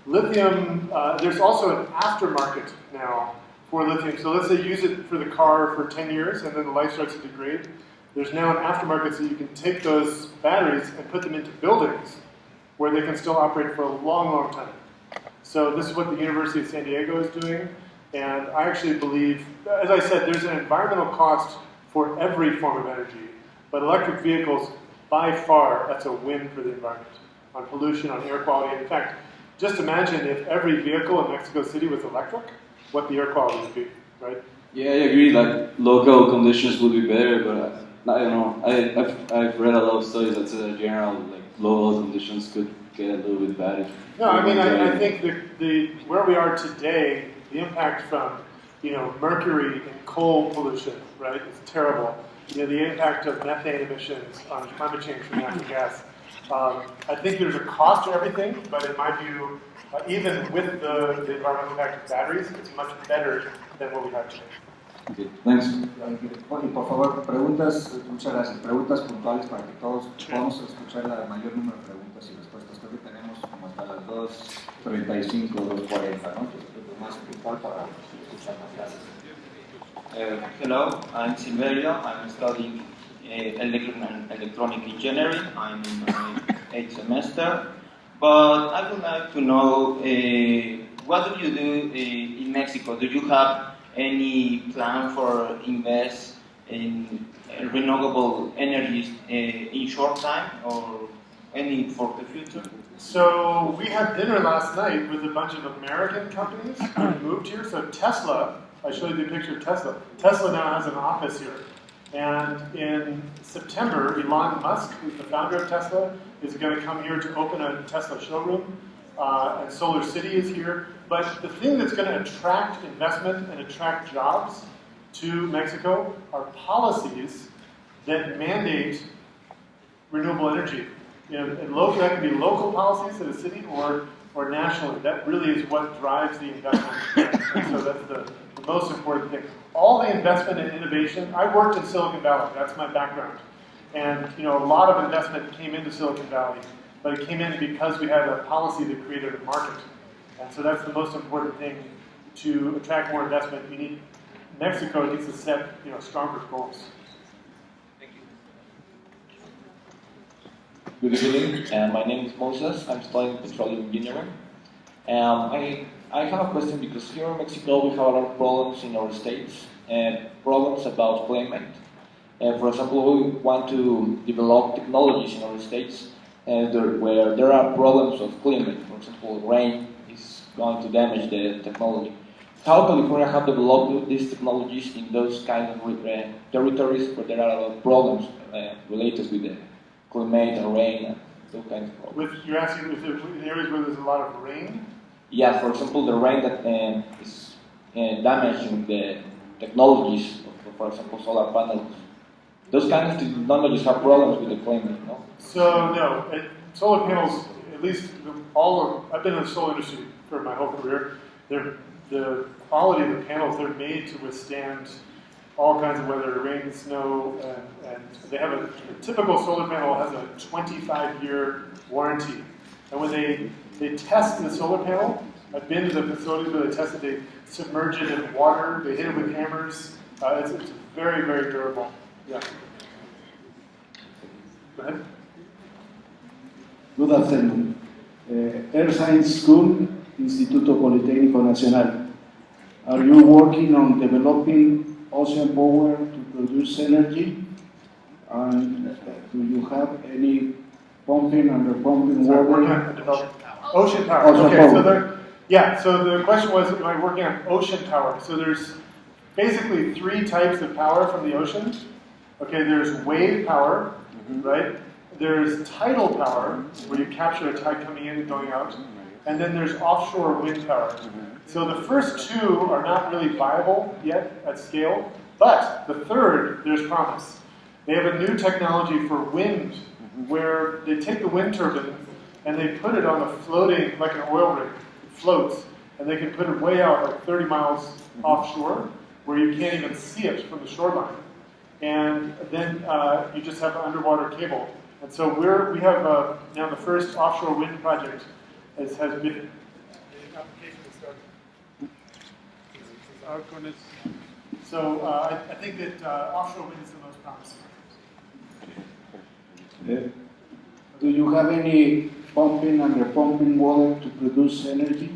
Lithium, there's also an aftermarket now for lithium. So let's say you use it for the car for 10 years and then the life starts to degrade. There's now an aftermarket so you can take those batteries and put them into buildings where they can still operate for a long, long time. So this is what the University of San Diego is doing. And I actually believe, as I said, there's an environmental cost for every form of energy. But electric vehicles, by far, that's a win for the environment. On pollution, on air quality. In fact, just imagine if every vehicle in Mexico City was electric, what the air quality would be, right? Yeah, I agree. Like local conditions would be better, but I don't know. I've read a lot of studies that say that general like local conditions could get a little bit bad. No, I mean I think the where we are today, the impact from mercury and coal pollution, right, is terrible. The impact of methane emissions on climate change from natural gas. I think there's a cost to everything, but in my view, even with the environmental impact of batteries, it's much better than what we have today. Okay, thanks. Y por favor, muchas gracias. Preguntas puntuales para que todos podamos escuchar el mayor número de preguntas y respuestas. Creo que tenemos como hasta las 2:35, 2:40, ¿no? Entonces creo que es más puntual para escuchar más. Gracias. Hello, I'm Silverio. I'm studying electronic engineering. I'm in my 8th semester. But I would like to know, what do you do in Mexico? Do you have any plan for invest in renewable energies in short time or any for the future? So we had dinner last night with a bunch of American companies who moved here. So Tesla, I showed you the picture of Tesla. Tesla now has an office here. And in September, Elon Musk, who's the founder of Tesla, is going to come here to open a Tesla showroom. And Solar City is here. But the thing that's going to attract investment and attract jobs to Mexico are policies that mandate renewable energy. And local, that can be local policies in a city or nationally. That really is what drives the investment. And so that's the most important thing. All the investment and innovation, I worked in Silicon Valley, that's my background. And a lot of investment came into Silicon Valley, but it came in because we had a policy that created a market. And so that's the most important thing to attract more investment. Mexico needs to set stronger goals. Thank Good you. evening, my name is Moses. I'm studying petroleum engineering. I have a question because here in Mexico we have a lot of problems in our states and problems about climate. For example, we want to develop technologies in our states where there are problems of climate. For example, rain is going to damage the technology. How California have developed these technologies in those kind of territories where there are a lot of problems related with the climate and rain and those kinds of problems? You're asking if in areas where there's a lot of rain? Yeah, for example, the rain that is damaging the technologies, for example, solar panels. Those kinds of technologies have problems with the climate, no? So, no. Solar panels, at least I've been in the solar industry for my whole career. The quality of the panels, they're made to withstand all kinds of weather, rain, snow, and they have a typical solar panel has a 25-year warranty. And when they test the solar panel, I've been to the facilities where they test it, they submerge it in water, they hit it with hammers. It's very, very durable. Yeah. Go ahead. Good afternoon. Air Science School, Instituto Politécnico Nacional. Are you working on developing ocean power to produce energy? And do you have any pumping and repumping water? Ocean power. Okay, so the question was, am I working on ocean power? So there's basically 3 types of power from the ocean. Okay, there's wave power, right? There's tidal power, where you capture a tide coming in and going out. And then there's offshore wind power. So the first 2 are not really viable yet at scale, but the third, there's promise. They have a new technology for wind, where they take the wind turbine and they put it on a floating, like an oil rig. It floats, and they can put it way out, like 30 miles offshore, where you can't even see it from the shoreline. And then you just have an underwater cable. And so we have now the first offshore wind project has been So I think that offshore wind is the most promising. Do you have any pumping and repumping water to produce energy?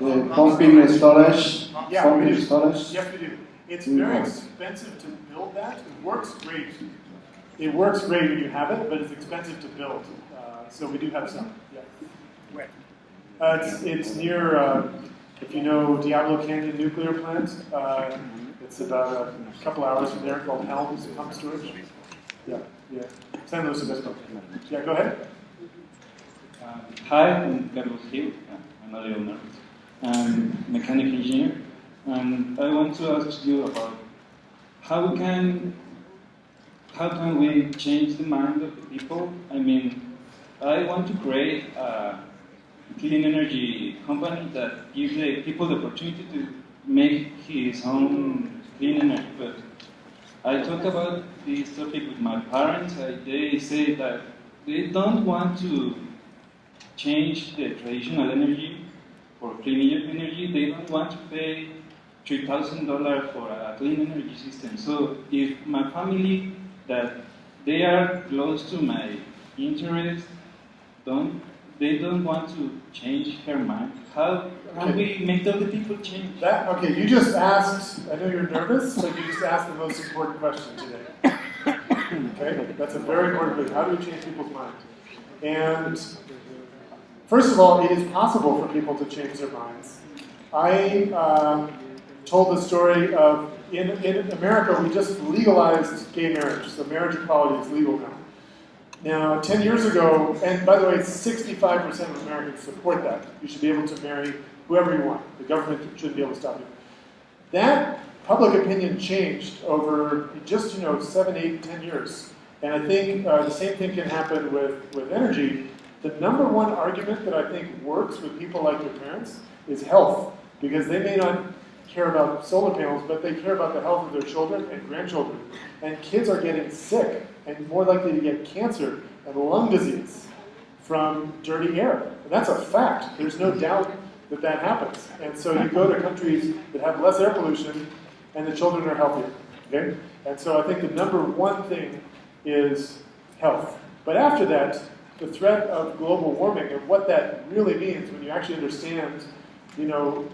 The pumping storage? Yeah, pumping we do. storage? Yes, we do. It's very expensive to build that. It works great. It works great when you have it, but it's expensive to build. So we do have some. Yeah. Where? It's near, if you know Diablo Canyon Nuclear Plant, it's about a couple hours from there, called Helms Pump Storage. Yeah, yeah. San Luis Obispo. Yeah, go ahead. Hi, I'm Carlos Gil. I'm a owner. I'm a mechanical engineer. And I want to ask you about how can we change the mind of the people? I mean, I want to create a clean energy company that gives the people the opportunity to make his own clean energy. But I talk about this topic with my parents. They say that they don't want to change the traditional energy for clean energy. They don't want to pay $3,000 for a clean energy system. So if my family that they are close to my interest, they don't want to change their mind. How can we make other people change? Okay, you just asked, I know you're nervous, but you just asked the most important question today. Okay, that's a very important question. How do we change people's minds? And first of all, it is possible for people to change their minds. I told the story of, in America, we just legalized gay marriage, so marriage equality is legal now. Now, 10 years ago, and by the way, 65% of Americans support that. You should be able to marry whoever you want. The government shouldn't be able to stop you. That public opinion changed over just, 7, 8, 10 years. And I think the same thing can happen with energy. The number one argument that I think works with people like your parents is health. Because they may not care about solar panels, but they care about the health of their children and grandchildren. And kids are getting sick and more likely to get cancer and lung disease from dirty air. And that's a fact. There's no doubt that that happens. And so you go to countries that have less air pollution and the children are healthier. Okay? And so I think the number one thing is health. But after that, the threat of global warming and what that really means when you actually understand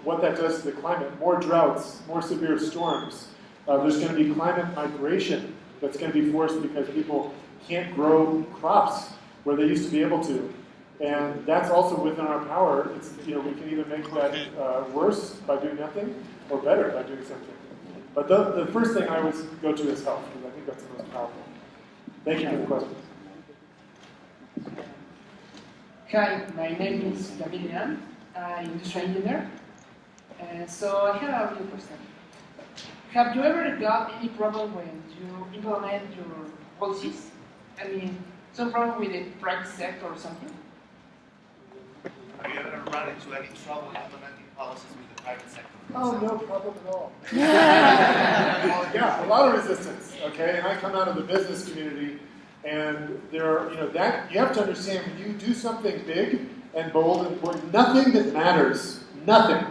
what that does to the climate, more droughts, more severe storms. There's going to be climate migration that's going to be forced because people can't grow crops where they used to be able to. And that's also within our power. It's, we can either make that worse by doing nothing or better by doing something. But the first thing I always go to is health, because I think that's the most powerful. Thank you for the question. Hi, my name is David. I'm industrial engineer. So I have a real question. Have you ever got any problem when you implement your policies? I mean, some problem with the private sector or something? Have you ever run into any trouble implementing policies with the private sector? Oh, no problem at all. Well, yeah, a lot of resistance, okay? And I come out of the business community, and there are, that you have to understand when you do something big and bold and important, nothing that matters, nothing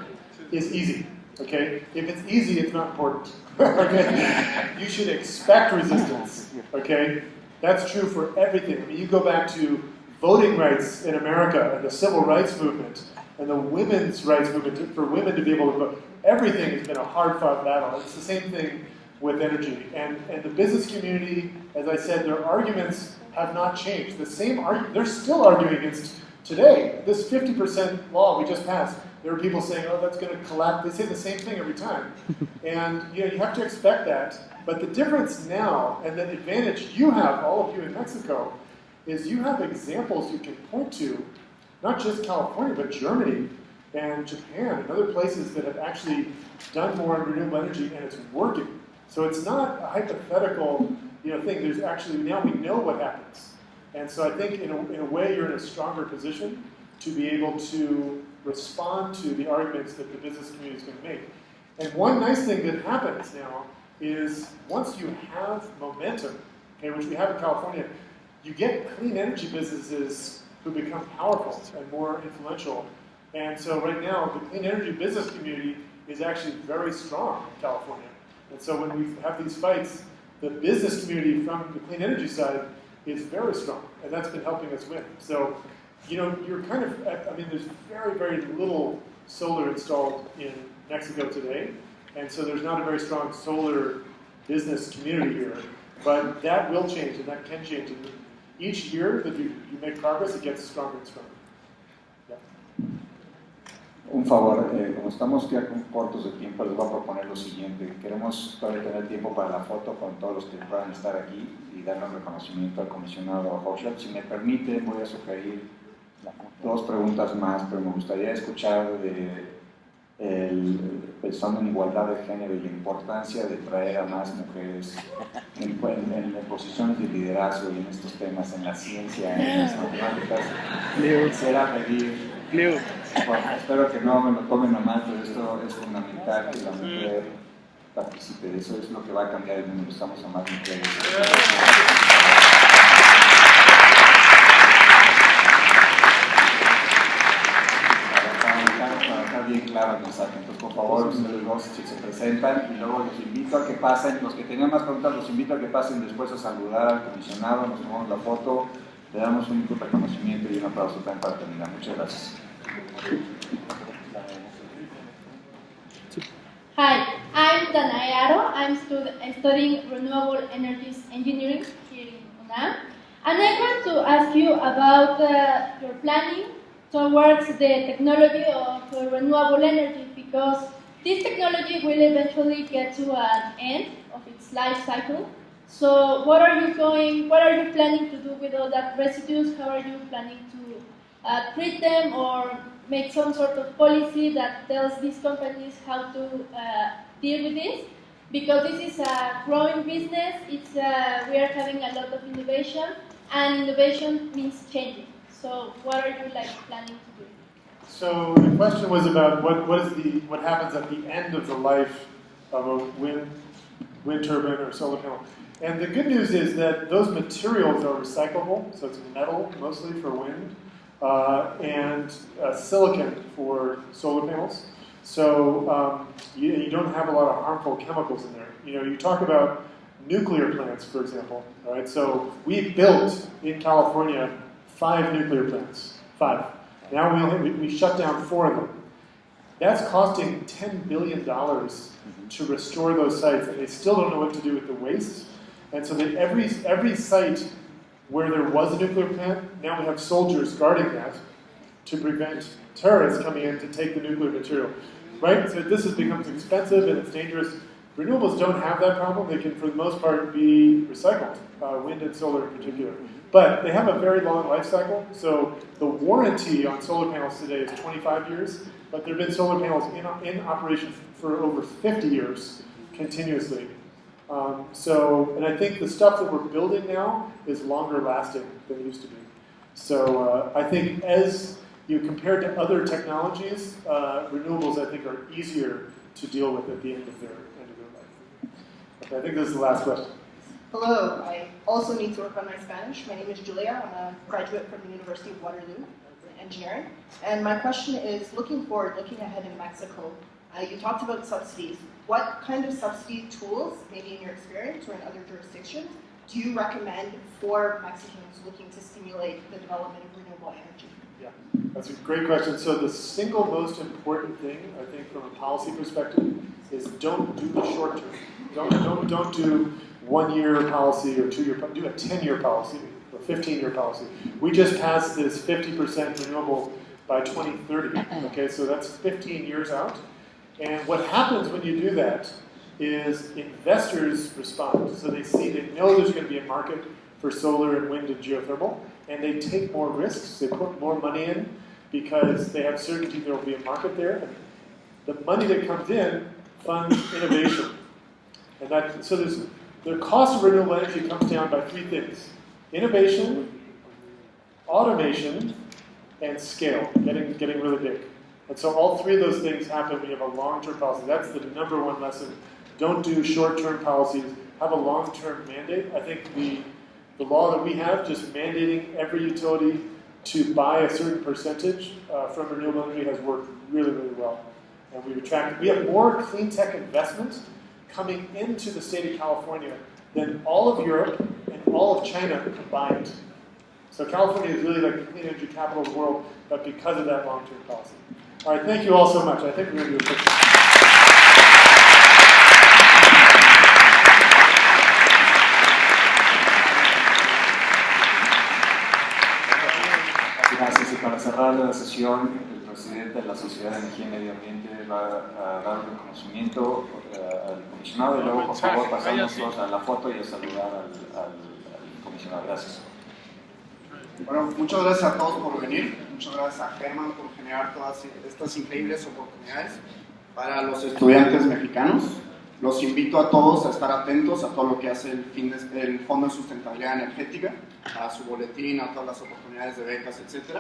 is easy, okay? If it's easy, it's not important, okay? You should expect resistance, okay? That's true for everything. I mean, you go back to voting rights in America and the civil rights movement and the women's rights movement for women to be able to vote. Everything has been a hard-fought battle. It's the same thing with energy. And the business community, as I said, their arguments have not changed. The same argument, they're still arguing against today. This 50% law we just passed, there are people saying, oh, that's going to collapse. They say the same thing every time. And you have to expect that. But the difference now, and the advantage you have, all of you in Mexico, is you have examples you can point to, not just California, but Germany and Japan and other places that have actually done more in renewable energy, and it's working. So it's not a hypothetical thing. There's actually, now we know what happens. And so I think in a way you're in a stronger position to be able to respond to the arguments that the business community is going to make. And one nice thing that happens now is once you have momentum, okay, which we have in California, you get clean energy businesses who become powerful and more influential And so right now, the clean energy business community is actually very strong in California. And so when we have these fights, the business community from the clean energy side is very strong, and that's been helping us win. So, you know, you're kind of, I mean, there's very, very little solar installed in Mexico today, and so there's not a very strong solar business community here. But that will change, and that can change. And each year that you make progress, it gets stronger and stronger. Yeah. Un favor, como estamos ya cortos de tiempo, les voy a proponer lo siguiente. Queremos todavía tener tiempo para la foto con todos los que puedan estar aquí y darle un reconocimiento al comisionado Hochschild. Si me permite, voy a sugerir dos preguntas más, pero me gustaría escuchar pensando en igualdad de género y la importancia de traer a más mujeres en posiciones de liderazgo y en estos temas, en la ciencia, en las matemáticas. Quisiera pedir, bueno, espero que no me lo tomen a mal, pero esto es fundamental que la mujer participe. Eso es lo que va a cambiar el mundo. Estamos a más mujeres. Para dejar bien claro el mensaje. Entonces, por favor, ustedes dos se presentan y luego los invito a que pasen, los que tengan más preguntas, los invito a que pasen después a saludar al comisionado, nos tomamos la foto, le damos un reconocimiento y un aplauso también para terminar. Muchas gracias. Hi, I'm Danayaro. I'm studying Renewable Energies Engineering here in UNAM. And I want to ask you about your planning towards the technology of renewable energy, because this technology will eventually get to an end of its life cycle. So what are you planning to do with all that residues? How are you planning to treat them, or make some sort of policy that tells these companies how to deal with this? Because this is a growing business, we are having a lot of innovation, and innovation means changing. So what are you planning to do? So the question was about what happens at the end of the life of a wind turbine or solar panel. And the good news is that those materials are recyclable, so it's metal mostly for wind, and silicon for solar panels. So you don't have a lot of harmful chemicals in there. You know, you talk about nuclear plants, for example. All right, so we built in California 5 nuclear plants. 5. Now we shut down 4 of them. That's costing $10 billion to restore those sites, and they still don't know what to do with the waste. And so that every site where there was a nuclear plant, now we have soldiers guarding that to prevent terrorists coming in to take the nuclear material. Right? So this becomes expensive and it's dangerous. Renewables don't have that problem. They can, for the most part, be recycled, wind and solar in particular. But they have a very long life cycle. So the warranty on solar panels today is 25 years, but there have been solar panels in operation for over 50 years continuously. And I think the stuff that we're building now is longer lasting than it used to be. So I think as you compare to other technologies, renewables I think are easier to deal with at the end of their life. Okay, I think this is the last question. Hello, I also need to work on my Spanish. My name is Julia. I'm a graduate from the University of Waterloo in engineering. And my question is, looking ahead in Mexico, you talked about subsidies. What kind of subsidy tools, maybe in your experience or in other jurisdictions, do you recommend for Mexicans looking to stimulate the development of renewable energy? Yeah, that's a great question. So the single most important thing, I think, from a policy perspective, is don't do the short term. Don't do 1-year policy or 2-year. Do a 10-year policy or 15-year policy. We just passed this 50% renewable by 2030. Okay, so that's 15 years out. And what happens when you do that is investors respond. So they know there's going to be a market for solar and wind and geothermal, and they take more risks. They put more money in because they have certainty there will be a market there. And the money that comes in funds innovation. And so the cost of renewable energy comes down by 3 things: innovation, automation, and scale, getting really big. And so all 3 of those things happen when you have a long-term policy. That's the #1 lesson. Don't do short-term policies. Have a long-term mandate. I think the law that we have, just mandating every utility to buy a certain percentage from renewable energy has worked really, really well. And we have more clean tech investment coming into the state of California than all of Europe and all of China combined. So California is really like the clean energy capital of the world, but because of that long-term policy. All right, thank you all so much. I think we're going to do a quick. Gracias. Y para cerrar la sesión, el presidente de la Sociedad de Energía y Medio Ambiente va a dar un reconocimiento al comisionado y luego, por favor, pasamos a la foto y a saludar al comisionado. Gracias. Bueno, muchas gracias a todos por venir. Muchas gracias a Germán por generar todas estas increíbles oportunidades para los estudiantes mexicanos. Los invito a todos a estar atentos a todo lo que hace el Fondo de Sustentabilidad Energética, a su boletín, a todas las oportunidades de becas, etc.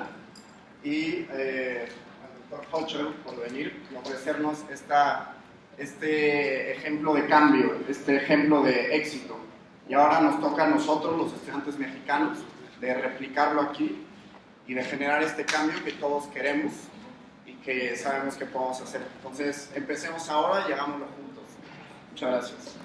Y al doctor Hochschild por venir y ofrecernos este ejemplo de cambio, este ejemplo de éxito. Y ahora nos toca a nosotros, los estudiantes mexicanos, de replicarlo aquí y de generar este cambio que todos queremos y que sabemos que podemos hacer. Entonces, empecemos ahora y hagámoslo juntos. Muchas gracias.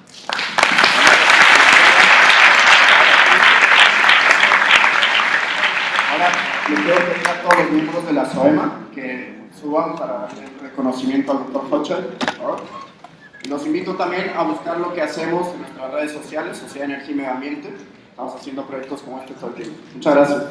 Ahora, le quiero pedir a todos los miembros de la SOEMA que suban para el reconocimiento al doctor Hochschild, por favor. Y los invito también a buscar lo que hacemos en nuestras redes sociales, Sociedad, Energía y Medio Ambiente. Estamos haciendo proyectos como este todo el tiempo. Muchas gracias.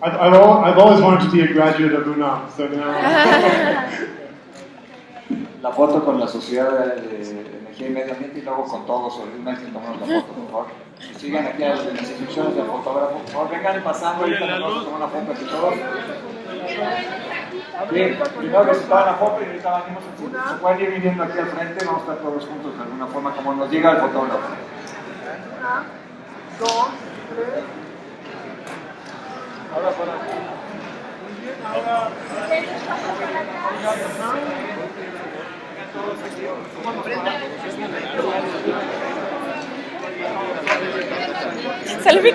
I've always wanted to be a graduate of UNAM, so now. La foto con la Sociedad de Energía y Medio Ambiente y luego con todos, una vez que tomamos la foto, por favor. Sigan aquí a las instrucciones del fotógrafo, por favor, vengan pasando, ahorita nos vamos a tomar una foto aquí todos. Bien, primero que se toman la foto y ahorita venimos, se pueden ir viniendo aquí al frente, vamos a estar todos juntos de alguna forma como nos diga el fotógrafo. 1, 2, 3. Ahora para aquí. Muy bien, ahora. Salve.